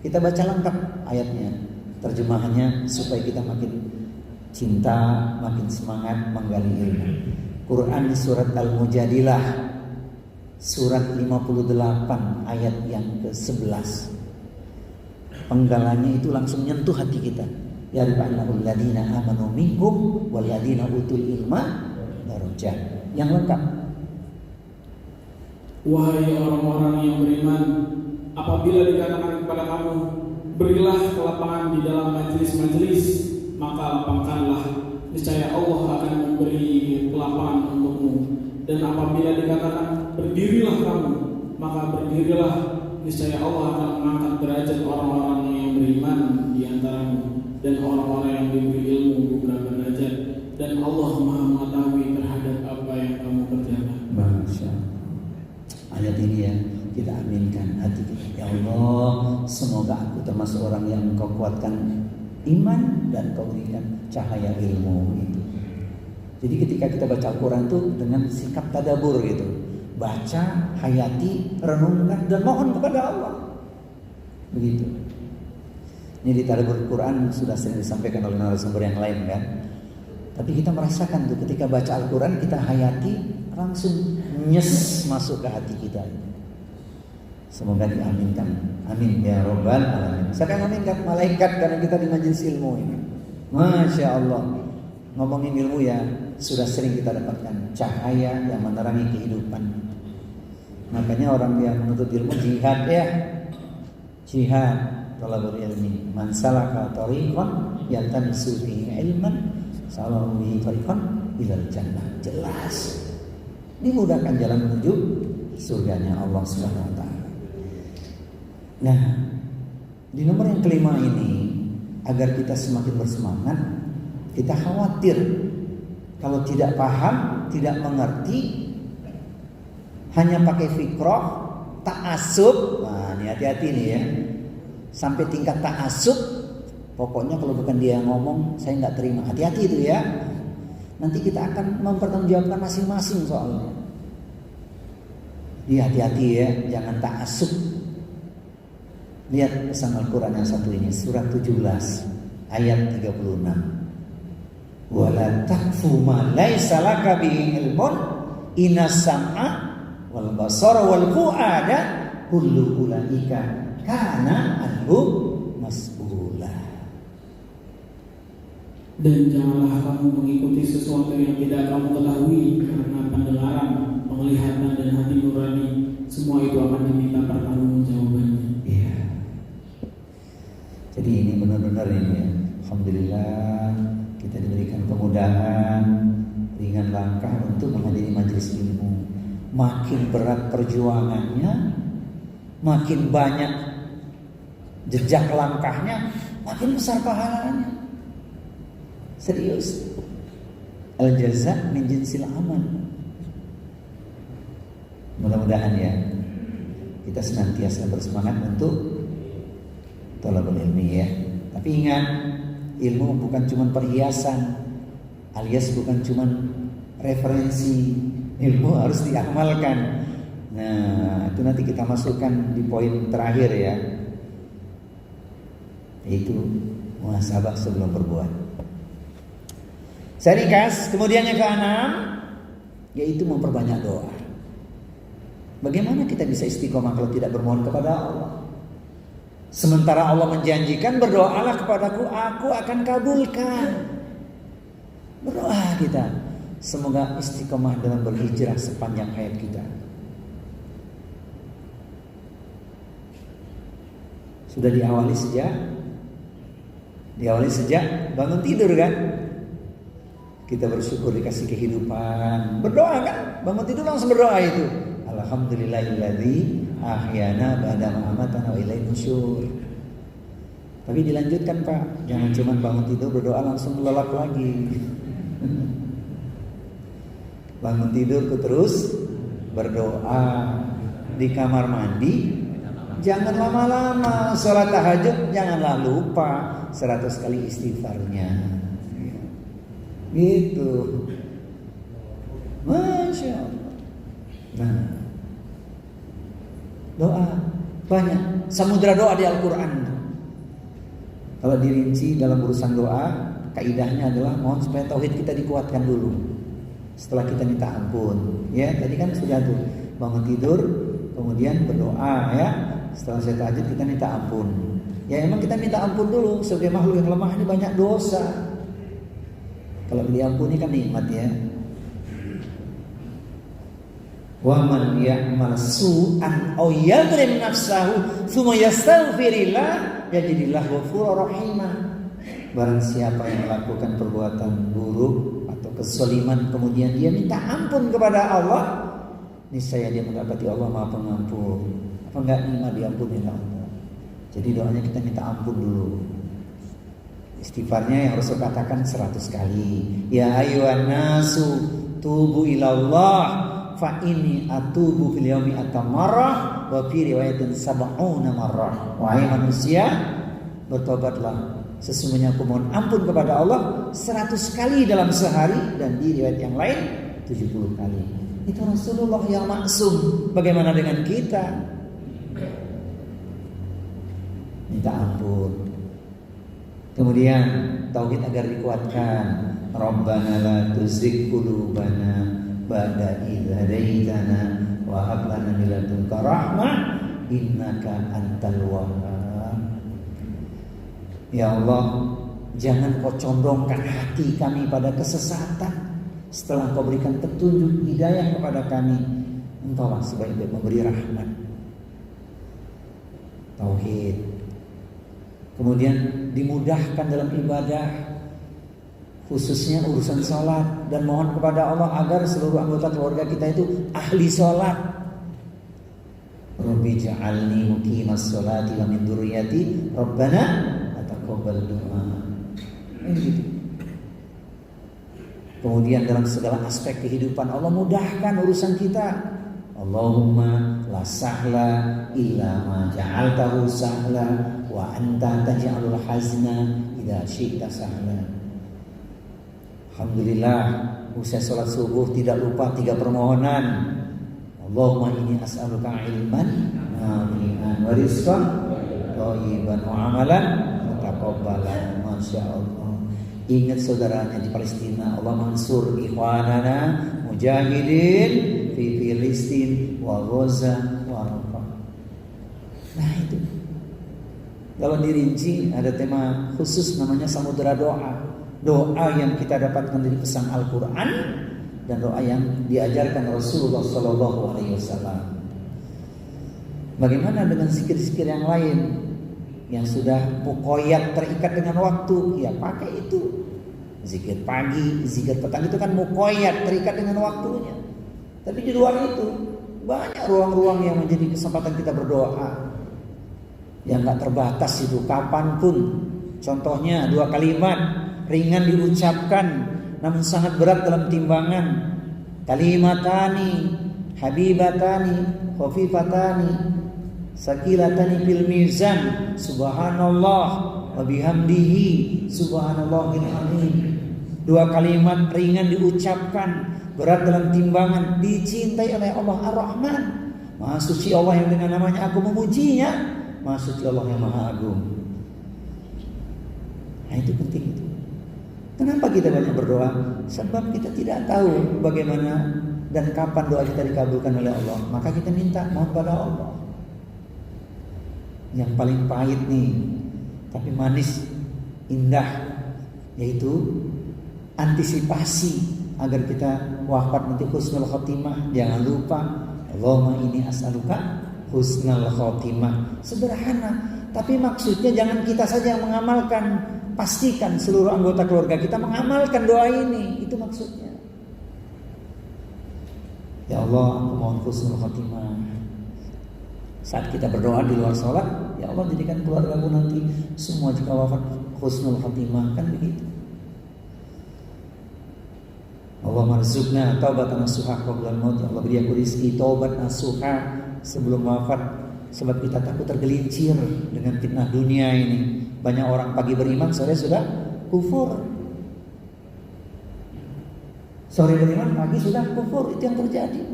Kita baca lengkap ayatnya, terjemahannya supaya kita makin cinta, makin semangat menggali ilmu. Quran di surat Al-Mujadilah, surat 58 ayat yang ke-11. Penggalannya itu langsung nyentuh hati kita. Ya rifa'illahul ladina amanu minkum wal ladina utul ilma darajat. Yang lengkap. Wahai orang-orang yang beriman, apabila dikatakan kepada kamu, berilah kelapangan di dalam majelis-majelis, maka lapangkanlah, niscaya Allah akan memberi kelapangan untukmu. Dan apabila dikatakan berdirilah kamu, maka berdirilah, niscaya Allah akan mengangkat derajat orang-orang yang beriman di antaramu, dan orang-orang yang diberi ilmu beberapa derajat, dan Allah Maha mengetahui terhadap apa yang kamu kerjakan. Masya Allah. Ayat ini ya kita aminkan hati kita. Ya Allah, semoga aku termasuk orang yang Engkau kuatkan iman dan Kau berikan cahaya ilmu itu. Jadi ketika kita baca Al-Quran itu dengan sikap tadabur gitu, baca, hayati, renungkan dan mohon kepada Allah. Begitu. Ini di tadabur Al-Quran sudah sering disampaikan oleh narasumber yang lain kan. Tapi kita merasakan tuh ketika baca Al-Quran kita hayati, langsung nyes masuk ke hati kita. Semoga diaminkan. Amin ya Rabbal Alamin. Siapa yang aminkan? Malaikat, karena kita di majelis ilmu ini. Masya Allah. Ngomongin ilmu ya sudah sering kita dapatkan cahaya yang menerangi kehidupan. Makanya orang yang menuntut ilmu jihad ya. Jihad talabul ilmi. Man salaka tariqan yaltamisu fihi ilman salallahu bihi tariqan ilal jannah. Jelas. Dimudahkan jalan menuju surganya Allah Subhanahu wa taala. Nah, di nomor yang kelima ini, agar kita semakin bersemangat, kita khawatir kalau tidak paham, tidak mengerti, hanya pakai fikroh, ta'assub. Nah, ini hati-hati nih ya. Sampai tingkat ta'assub, pokoknya kalau bukan dia yang ngomong, saya nggak terima. Hati-hati itu ya. Nanti kita akan mempertanggungjawabkan masing-masing soalnya. Iya, hati-hati ya, jangan ta'assub. Lihat pesan Al-Quran yang satu ini, surat 17 ayat 36. Wala taqfu ma laisa laka bihi ilmun innas sam'a wal basara wal fu'ada kullu ulaika kana anhu mas'ula. Dan janganlah kamu mengikuti sesuatu yang tidak kamu ketahui, karena pendengaran, penglihatan dan hati nurani, semua itu akan diminta pertanggungjawabannya. Iya. Jadi ini benar-benar ini ya. Alhamdulillah kita diberikan kemudahan, ringan langkah untuk menghadiri majelis ilmu. Makin berat perjuangannya, makin banyak jejak langkahnya, makin besar pahalanya. Serius. Al-jaza' min jinsil amal. Mudah-mudahan ya kita senantiasa bersemangat untuk thalabul ilmi ya. Tapi ingat, ilmu bukan cuma perhiasan, alias bukan cuma referensi. Ilmu harus diamalkan. Nah, itu nanti kita masukkan di poin terakhir ya, yaitu muhasabah sebelum berbuat. Saya ringkas. Kemudian yang keenam, yaitu memperbanyak doa. Bagaimana kita bisa istiqomah kalau tidak bermohon kepada Allah? Sementara Allah menjanjikan, berdoalah kepadaku, aku akan kabulkan. Berdoa kita, semoga istiqomah dalam berhijrah sepanjang hayat kita. Sudah diawali sejak bangun tidur kan? Kita bersyukur dikasih kehidupan. Berdoa kan? Bangun tidur langsung berdoa itu. Alhamdulillahilladzi ahyana ba'da ma amatana wa ilaihi nusyur. Tapi dilanjutkan Pak, jangan cuma bangun tidur berdoa langsung lelap lagi. Bangun tidur terus berdoa. Di kamar mandi jangan lama-lama. Salat tahajud janganlah lupa 100 kali istighfarnya. Gitu. Masya Allah. Nah, doa banyak. Samudra doa di Al-Quran. Kalau dirinci dalam urusan doa, kaidahnya adalah mohon supaya tauhid kita dikuatkan dulu. Setelah kita minta ampun, ya tadi kan sudah tuh bangun tidur, kemudian berdoa ya. Setelah saya tahajud kita minta ampun. Ya emang kita minta ampun dulu sebagai makhluk yang lemah ini banyak dosa. Kalau diampuni kan nikmat ya. Wa man ya'mal su'an aw yadrim nafsahu tsumma yastaghfirillah yajidillahu ghafurur rahimah. Barang siapa yang melakukan perbuatan buruk atau kezaliman kemudian dia minta ampun kepada Allah, niscaya dia mendapati Allah Maha Pengampun. Apa enggak nikmat diampuni Allah? Jadi doanya kita minta ampun dulu. Istighfarnya yang Rasul katakan 100 kali. Ya ayyuhan nasu tubu ilallah fa inni atubu fil yaumi atamarrah wa fi riwayatin sab'una marrah. Wahai manusia, bertobatlah. Sesungguhnya aku mohon ampun kepada Allah 100 kali dalam sehari, dan di riwayat yang lain 70 kali. Itu Rasulullah yang maksum. Bagaimana dengan kita? Minta ampun. Kemudian tauhid agar dikuatkan. Rabbana la tuzigh qulubana ba'da idh hadaitana wa hab lana min ladunka rahmah innaka antal wahhab. Ya Allah, jangan kau condongkan hati kami pada kesesatan setelah kau berikan petunjuk hidayah kepada kami. Engkaulah sebaik-baik memberi rahmat. Tauhid. Kemudian dimudahkan dalam ibadah, khususnya urusan sholat, dan mohon kepada Allah agar seluruh anggota keluarga kita itu ahli sholat. Rabbi ja'alni muqimas sholati wa min dzurriyyati Rabbana taqabbal du'a. Gitu. Kemudian dalam segala aspek kehidupan Allah mudahkan urusan kita. Allahumma la sahla illa ma ja'altahu sahla wa anta taj'alul hazna idza syi'ta sahla. Alhamdulillah, usai sholat subuh tidak lupa 3 permohonan. Allahumma inni as'aluka ilman nafi'an wa rizqan thayyiban wa amalan mutaqabbalan. Masya Allah. Ingat saudaranya di Palestina, Allah mansur ikhwanana mujahidin fi Filistin wa Gaza wa Rafah. Nah itu. Kalau dirinci ada tema khusus namanya samudera doa. Doa yang kita dapatkan dari pesan Al-Quran dan doa yang diajarkan Rasulullah SAW. Bagaimana dengan zikir-zikir yang lain yang sudah muqayyad terikat dengan waktu? Ya pakai itu. Zikir pagi, zikir petang itu kan muqayyad terikat dengan waktunya. Tapi di luar itu banyak ruang-ruang yang menjadi kesempatan kita berdoa yang gak terbatas itu kapanpun. Contohnya 2 kalimat ringan diucapkan namun sangat berat dalam timbangan. Kalimatani habibatani khafifatani Saqilatani fil mizan, subhanallah wa bihamdihi, subhanallahil azim. Dua kalimat ringan diucapkan, berat dalam timbangan, dicintai oleh Allah Ar-Rahman. Maha suci Allah yang dengan namanya aku memujinya, Maha suci Allah yang Maha Agung. Nah, itu penting itu. Kenapa kita banyak berdoa? Sebab kita tidak tahu bagaimana dan kapan doa kita dikabulkan oleh Allah. Maka kita minta mohon pada Allah. Yang paling pahit nih, tapi manis, indah, yaitu antisipasi agar kita wafat nanti husnul khotimah. Jangan lupa, Allahumma inni as'aluka husnul khotimah. Sederhana, tapi maksudnya jangan kita saja yang mengamalkan. Pastikan seluruh anggota keluarga kita mengamalkan doa ini. Itu maksudnya. Ya Allah, aku mohon husnul khotimah. Saat kita berdoa di luar sholat, ya Allah jadikan keluargaku nanti semua jika wafat husnul khotimah, kan begitu. Allah marzuqna taubatan nasuha qabla al-maut. Ya Allah beri aku rezeki taubat nasuha sebelum wafat, sebab kita takut tergelincir dengan fitnah dunia ini. Banyak orang pagi beriman, sore sudah kufur. Sore beriman, pagi sudah kufur. Itu yang terjadi.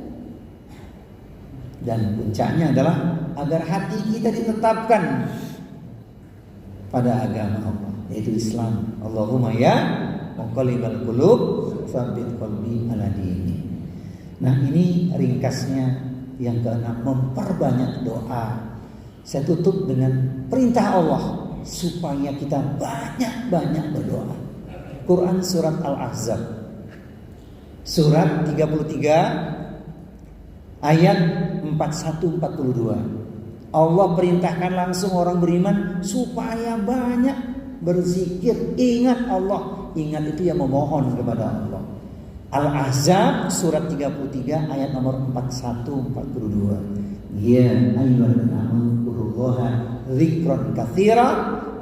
Dan puncaknya adalah agar hati kita ditetapkan pada agama Allah, yaitu Islam. Allahumma ya muqallibal qulub tsabbit qalbi ala dini. Nah, ini ringkasnya yang keenam, memperbanyak doa. Saya tutup dengan perintah Allah supaya kita banyak-banyak berdoa. Quran surat Al-Ahzab surat 33 ayat 41-42. Allah perintahkan langsung orang beriman supaya banyak berzikir, ingat Allah. Ingat itu yang memohon kepada Allah. Al-Ahzab surat 33 ayat nomor 41-42. Ya ayyuhalladzina amanu dzkurullaha dzikran katsira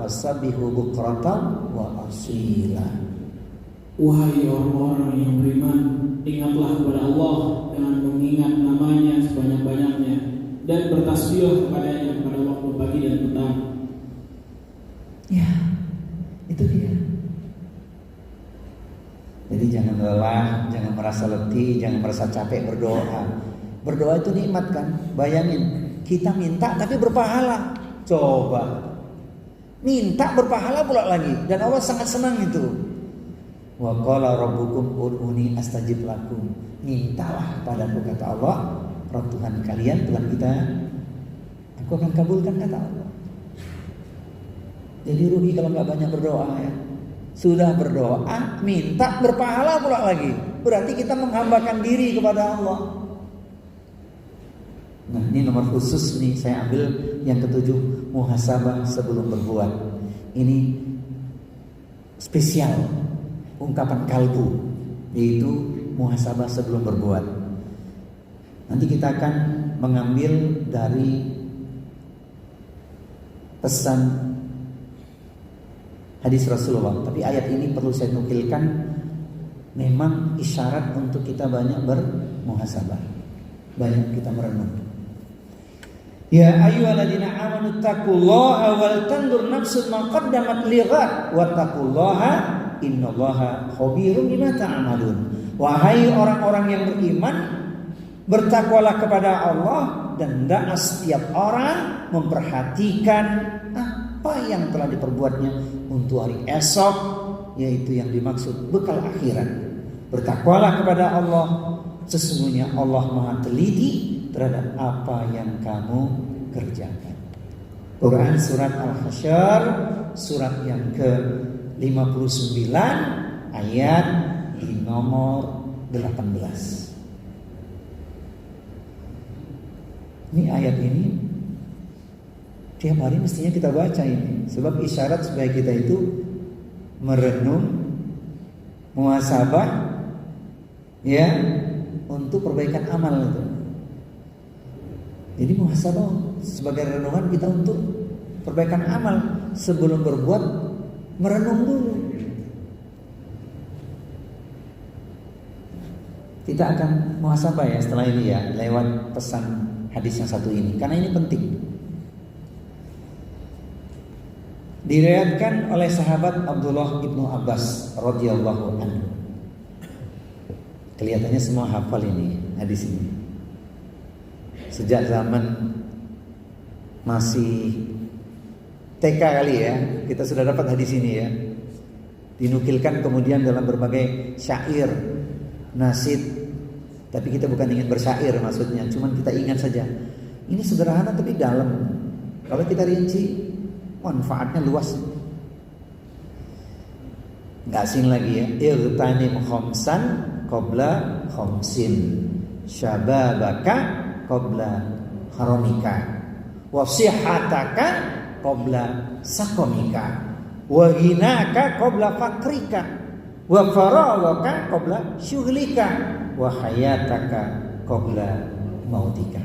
wasabbihu bukratan wa asila. Wahai orang-orang yang beriman, ingatlah kepada Allah dengan mengingat namanya sebanyak-banyaknya dan bertasbih kepadanya pada waktu pagi dan petang. Ya, itu dia. Jadi jangan lelah, jangan merasa letih, jangan merasa capek berdoa. Berdoa itu nikmat kan? Bayangin, kita minta tapi berpahala. Coba. Minta berpahala pula lagi, dan Allah sangat senang itu. Wa qala rabbukum ud'uni astajib lakum. Mintalah padaku, kata Allah, Rabb Tuhan kalian telah kita, aku akan kabulkan, kata Allah. Jadi rugi kalau nggak banyak berdoa ya. Sudah berdoa, minta berpahala pula lagi. Berarti kita menghambakan diri kepada Allah. Nah, ini nomor khusus nih, saya ambil yang ketujuh, muhasabah sebelum berbuat. Ini spesial, ungkapan kalbu, yaitu muhasabah sebelum berbuat. Nanti kita akan mengambil dari pesan hadis Rasulullah, tapi ayat ini perlu saya nukilkan. Memang isyarat untuk kita banyak bermuhasabah, banyak kita merenung. Ya ayyuhalladzina amanu taqullaha wal tandur nafsun ma qaddamat lighad wattaqullaha innallaha khabirum bima ta'malun. Wahai orang-orang yang beriman, bertakwalah kepada Allah dan hendaklah setiap orang memperhatikan apa yang telah diperbuatnya untuk hari esok, yaitu yang dimaksud bekal akhirat. Bertakwalah kepada Allah, sesungguhnya Allah Maha teliti terhadap apa yang kamu kerjakan. Quran surat Al-Hasyr surat yang ke-59 ayat di nomor 18. Ini ayat ini tiap hari mestinya kita baca ini, sebab isyarat supaya kita itu merenung, muhasabah, ya, untuk perbaikan amal itu. Jadi muhasabah sebagai renungan kita untuk perbaikan amal. Sebelum berbuat, merenung dulu. Kita akan muhasabah ya setelah ini ya, lewat pesan hadis yang satu ini, karena ini penting. Diriwayatkan oleh sahabat Abdullah ibnu Abbas radhiyallahu anhu. Kelihatannya semua hafal ini hadis ini. Sejak zaman masih TK kali ya, kita sudah dapat hadis ini ya. Dinukilkan kemudian dalam berbagai syair, nasid. Tapi kita bukan ingin bersyair maksudnya, cuman kita ingat saja. Ini sederhana tapi dalam. Kalau kita rinci, manfaatnya luas. Nggak asing lagi ya. Irtanim khamsan qabla khamsin, syababaka qabla haramika, wa sihhataka qabla sakomika, wa ghinaka qabla fakrika, wa farawaka qabla syughlika, wa hayataka qabla mautika.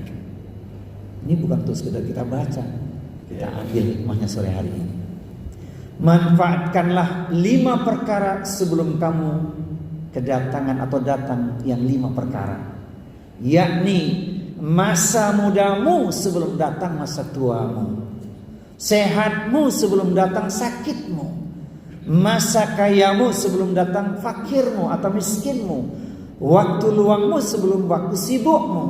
Ini bukan untuk sekedar kita baca, kita ambil hikmahnya sore hari ini. Manfaatkanlah 5 perkara sebelum kamu kedatangan atau datang yang 5 perkara, yakni masa mudamu sebelum datang masa tuamu, sehatmu sebelum datang sakitmu, masa kayamu sebelum datang fakirmu atau miskinmu, waktu luangmu sebelum waktu sibukmu,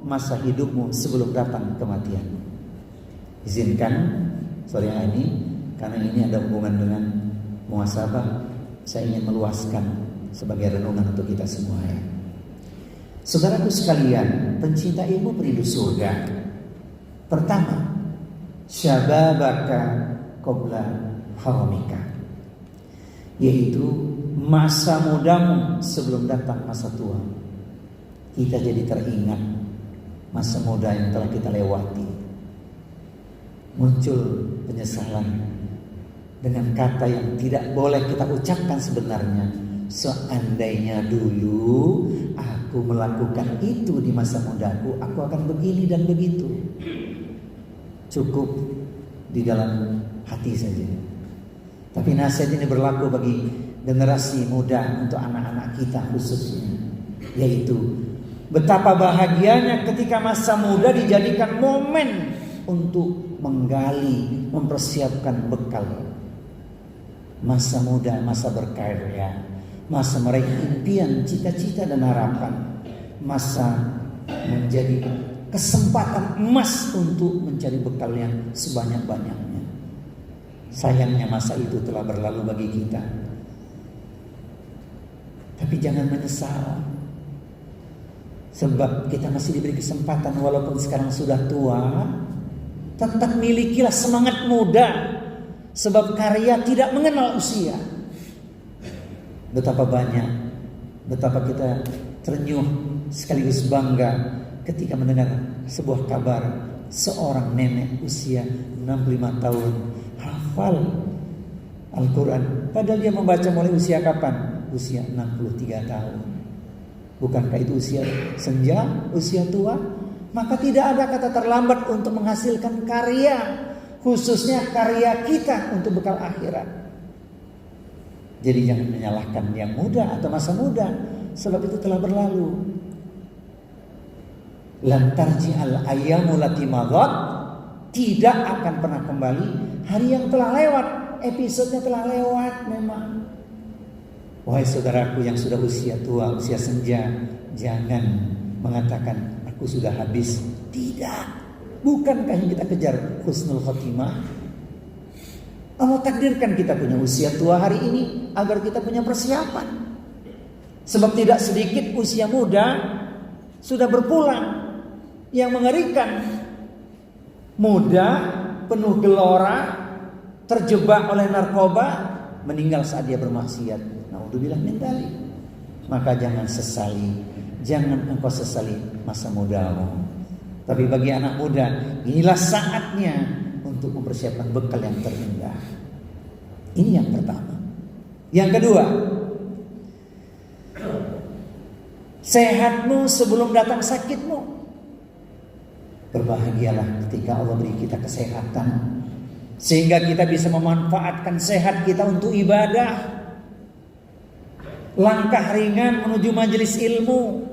masa hidupmu sebelum datang kematianmu. Izinkan sore hari ini, karena ini ada hubungan dengan muhasabah, saya ingin meluaskan sebagai renungan untuk kita semua ya. Saudaraku sekalian, pencinta ilmu perindu surga. Pertama, syababaka qabla haramika, yaitu masa mudamu sebelum datang masa tua. Kita jadi teringat masa muda yang telah kita lewati. Muncul penyesalan dengan kata yang tidak boleh kita ucapkan sebenarnya. Seandainya dulu aku melakukan itu di masa mudaku, aku akan begini dan begitu. Cukup di dalam hati saja. Tapi nasihat ini berlaku bagi generasi muda, untuk anak-anak kita khususnya, yaitu betapa bahagianya ketika masa muda dijadikan momen untuk menggali, mempersiapkan bekal. Masa muda, masa berkarya, masa meraih impian, cita-cita dan harapan, masa menjadi kesempatan emas untuk mencari bekal yang sebanyak-banyaknya. Sayangnya masa itu telah berlalu bagi kita. Tapi jangan menyesal, sebab kita masih diberi kesempatan. Walaupun sekarang sudah tua, tetap milikilah semangat muda, sebab karya tidak mengenal usia. Betapa banyak, betapa kita terenyuh sekaligus bangga ketika mendengar sebuah kabar seorang nenek usia 65 tahun hafal Al-Quran, padahal dia membaca mulai usia kapan? Usia 63 tahun. Bukankah itu usia senja, usia tua? Maka tidak ada kata terlambat untuk menghasilkan karya, khususnya karya kita untuk bekal akhirat. Jadi jangan menyalahkan yang muda atau masa muda, sebab itu telah berlalu. Lan tarji'al ayyamu lati madhat, tidak akan pernah kembali hari yang telah lewat, episodenya telah lewat memang. Wahai saudaraku yang sudah usia tua, usia senja, jangan mengatakan aku sudah habis. Tidak. Bukankah yang kita kejar husnul khotimah? Allah takdirkan kita punya usia tua hari ini agar kita punya persiapan. Sebab tidak sedikit usia muda sudah berpulang. Yang mengerikan, muda, penuh gelora, terjebak oleh narkoba, meninggal saat dia bermaksiat. Naudzubillah min dzalik. Maka jangan sesali, jangan engkau sesali masa mudamu. Tapi bagi anak muda, inilah saatnya untuk mempersiapkan bekal yang terindah. Ini yang pertama. Yang kedua, sehatmu sebelum datang sakitmu. Berbahagialah ketika Allah beri kita kesehatan, sehingga kita bisa memanfaatkan sehat kita untuk ibadah. Langkah ringan menuju majelis ilmu.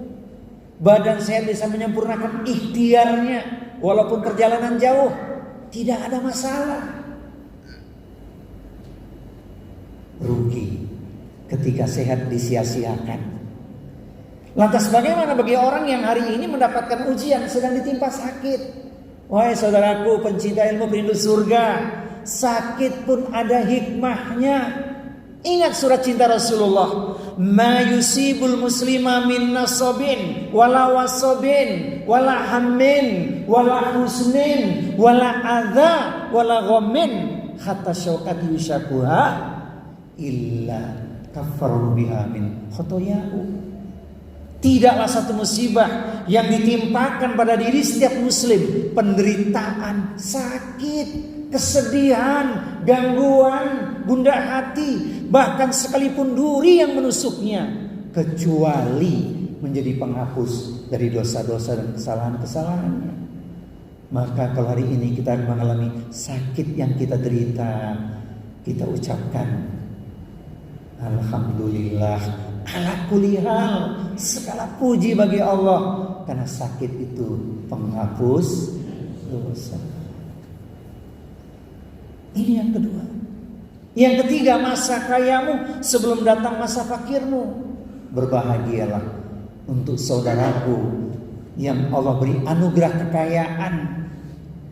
Badan sehat bisa menyempurnakan ikhtiarnya walaupun perjalanan jauh. Tidak ada masalah. ketika sehat disia-siakan. Lantas bagaimana bagi orang yang hari ini mendapatkan ujian, sedang ditimpa sakit? Wahai saudaraku pencinta ilmu perindu surga, sakit pun ada hikmahnya. Ingat surat cinta Rasulullah, ma yusibul muslima min nasabin wala wasabin wala hammin wala husnin wala adza wala ghammin hatta syauqati yushakuha illa kaffaru biha min khotoyahu. Tidaklah satu musibah yang ditimpakan pada diri setiap muslim, penderitaan, sakit, kesedihan, gangguan, gundah hati, bahkan sekalipun duri yang menusuknya, kecuali menjadi penghapus dari dosa-dosa dan kesalahan-kesalahannya. Maka kalau hari ini kita mengalami sakit yang kita derita, kita ucapkan alhamdulillah ala kulli hal, segala puji bagi Allah, karena sakit itu penghapus dosa. Ini yang kedua. Yang ketiga, masa kayamu sebelum datang masa fakirmu. Berbahagialah untuk saudaraku yang Allah beri anugerah kekayaan.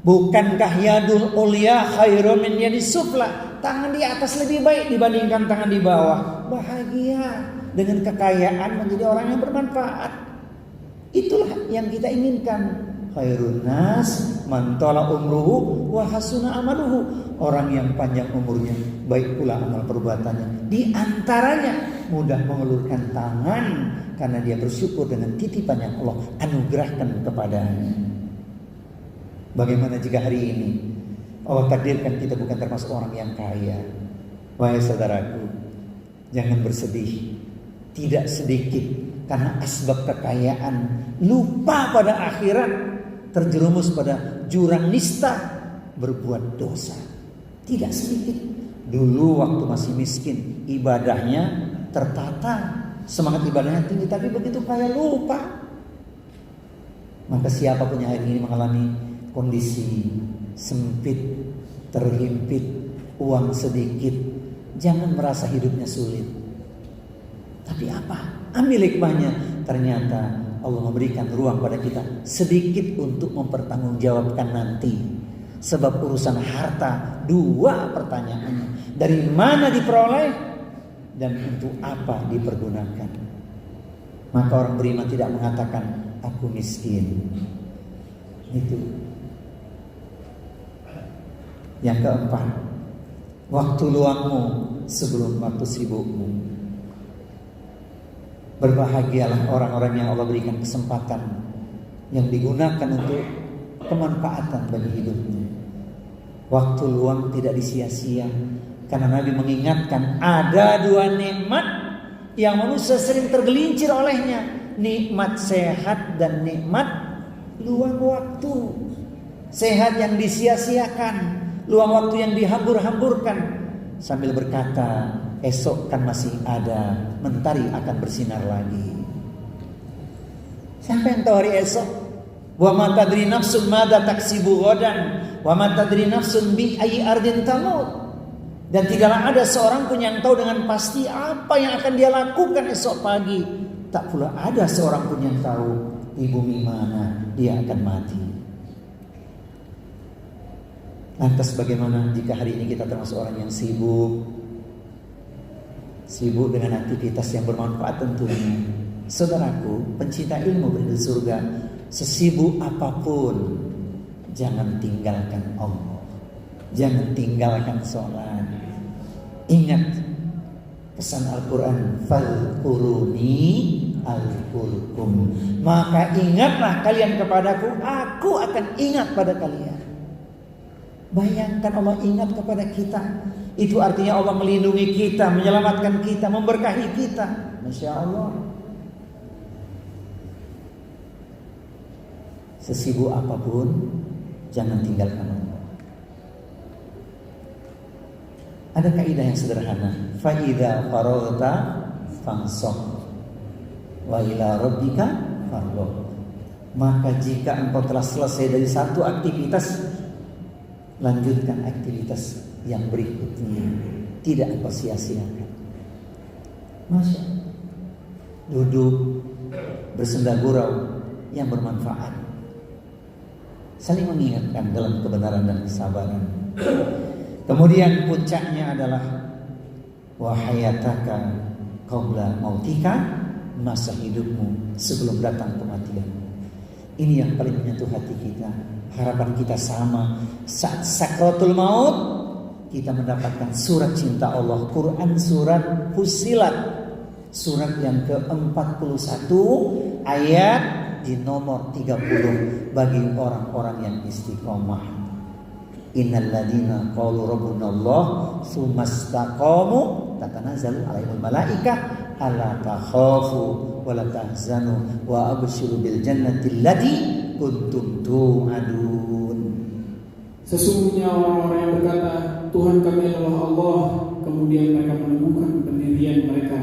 Bukankah yadul ulya khairum min yadis sufla? Tangan di atas lebih baik dibandingkan tangan di bawah. Bahagia dengan kekayaan menjadi orang yang bermanfaat. Itulah yang kita inginkan. Khairun nas man tala umruhu wa hasuna amaluhu. Orang yang panjang umurnya, baik pula amal perbuatannya. Di antaranya mudah mengulurkan tangan karena dia bersyukur dengan titipan yang Allah anugerahkan kepadanya. Bagaimana jika hari ini Allah takdirkan kita bukan termasuk orang yang kaya? Wahai saudaraku, jangan bersedih. Tidak sedikit karena asbab kekayaan lupa pada akhirat, terjerumus pada jurang nista, berbuat dosa. Tidak sedikit. Dulu waktu masih miskin, ibadahnya tertata, semangat ibadahnya tinggi, tapi begitu kaya lupa. Maka siapapun yang hari ini mengalami kondisi sempit, terhimpit, uang sedikit, jangan merasa hidupnya sulit. Tapi apa? Ambil hikmahnya. Ternyata Allah memberikan ruang pada kita sedikit untuk mempertanggungjawabkan nanti. Sebab urusan harta, dua pertanyaannya. Dari mana diperoleh dan untuk apa dipergunakan. Maka orang beriman tidak mengatakan aku miskin. Itu. Yang keempat, waktu luangmu sebelum waktu sibukmu. Berbahagialah orang-orang yang Allah berikan kesempatan yang digunakan untuk kemanfaatan bagi hidupnya. Waktu luang tidak disia-sia, karena Nabi mengingatkan ada dua nikmat yang manusia sering tergelincir olehnya, nikmat sehat dan nikmat luang waktu. Sehat yang disia-siakan, luang waktu yang dihambur-hamburkan, sambil berkata esok kan masih ada, mentari akan bersinar lagi. Siapa yang tahu hari esok? Wa ma tadri nafsun madza taksibu ghadan, wa ma tadri nafsun bi ayyi ardin tamut. Dan tidaklah ada seorang pun yang tahu dengan pasti apa yang akan dia lakukan esok pagi. Tak pula ada seorang pun yang tahu di bumi mana dia akan mati. Lantas bagaimana jika hari ini kita termasuk orang yang sibuk dengan aktivitas yang bermanfaat tentunya. Saudaraku, pencinta ilmu perindu surga, sesibuk apapun jangan tinggalkan Allah. Jangan tinggalkan sholat. Ingat pesan Al-Quran, fadhkuruni azkurkum. Maka ingatlah kalian kepadaku, aku akan ingat pada kalian. Bayangkan Allah ingat kepada kita. Itu artinya Allah melindungi kita, menyelamatkan kita, memberkahi kita. Masya Allah. Sesibuk apapun jangan tinggalkan Allah. Ada kaidah yang sederhana. Fa idza faraghta fansab wa ila rabbika farghab. Maka jika engkau telah selesai dari satu aktivitas, lanjutkan aktivitas yang berikutnya. Tidak engkau sia-siakan. Masya Allah. Duduk bersenda gurau yang bermanfaat, saling mengingatkan dalam kebenaran dan kesabaran. Kemudian puncaknya adalah wahayataka qabla mautika, masa hidupmu sebelum datang kematian. Ini yang paling menyentuh hati kita. Harapan kita sama, saat sakratul maut kita mendapatkan surat cinta Allah. Quran surat Fussilat, surat yang ke-41 ayat di nomor 30, bagi orang-orang yang istiqomah. Innal ladzina qalu rabbunallah tsumastaqamu tatanazzalu alaihimul malaikah alla takhafu wa la tahzanu wa abshiru bil jannati allati kuntum tu'adun. Sesungguhnya orang-orang yang berkata Tuhan kami adalah Allah, kemudian mereka menemukan pendirian mereka,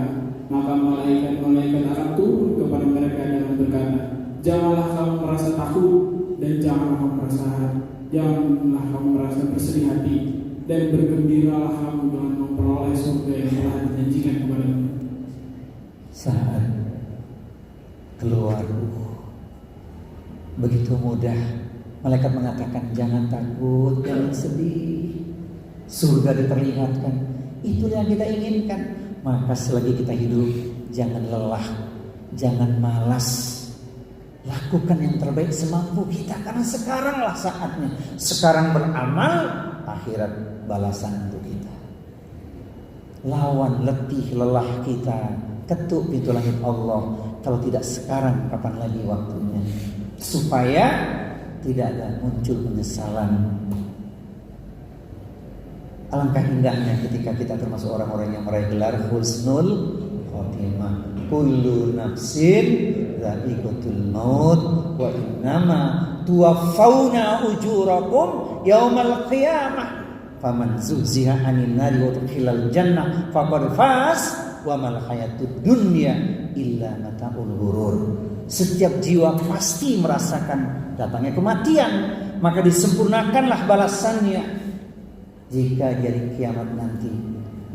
maka malaikat-malaikat akan turun kepada mereka dan berkata, janganlah kamu merasa takut dan janganlah kamu merasa bersedih hati, dan bergembiralah kamu dengan memperoleh surga yang telah dijanjikan kepadamu. Saat keluar begitu mudah, malaikat mengatakan jangan takut, jangan sedih. Surga diperlihatkan, itulah yang kita inginkan. Maka selagi kita hidup, jangan lelah, jangan malas. Lakukan yang terbaik semampu kita, karena sekaranglah saatnya. Sekarang beramal, akhirat balasan untuk kita. Lawan letih lelah kita, ketuk pintu langit Allah. Kalau tidak sekarang, kapan lagi waktunya? Supaya tidak ada muncul penyesalan. Alangkah indahnya ketika kita termasuk orang-orang yang meraih gelar husnul khotimah. Kullu nafsin dha'iqatul maut wa innama tuwaffawna ujurakum yaumal qiyamah. Faman zuhziha 'anil nari wa udkhilal jannah faqad faz wa mal hayatud dunya illa mata'ul ghurur. Setiap jiwa pasti merasakan datangnya kematian, maka disempurnakanlah balasannya. Jika di hari kiamat nanti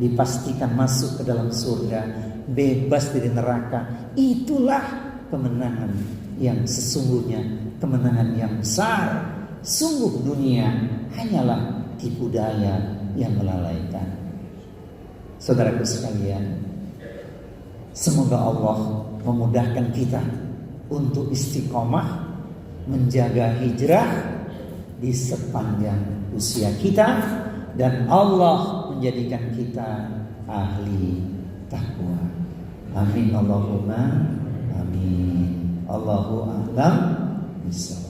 dipastikan masuk ke dalam surga, bebas dari neraka, itulah kemenangan yang sesungguhnya, kemenangan yang besar. Sungguh dunia hanyalah tipu daya yang melalaikan. Saudaraku sekalian, semoga Allah memudahkan kita untuk istiqomah menjaga hijrah di sepanjang usia kita, dan Allah menjadikan kita ahli takwa. Amin Allahumma amin. Allahu a'lam bishawab.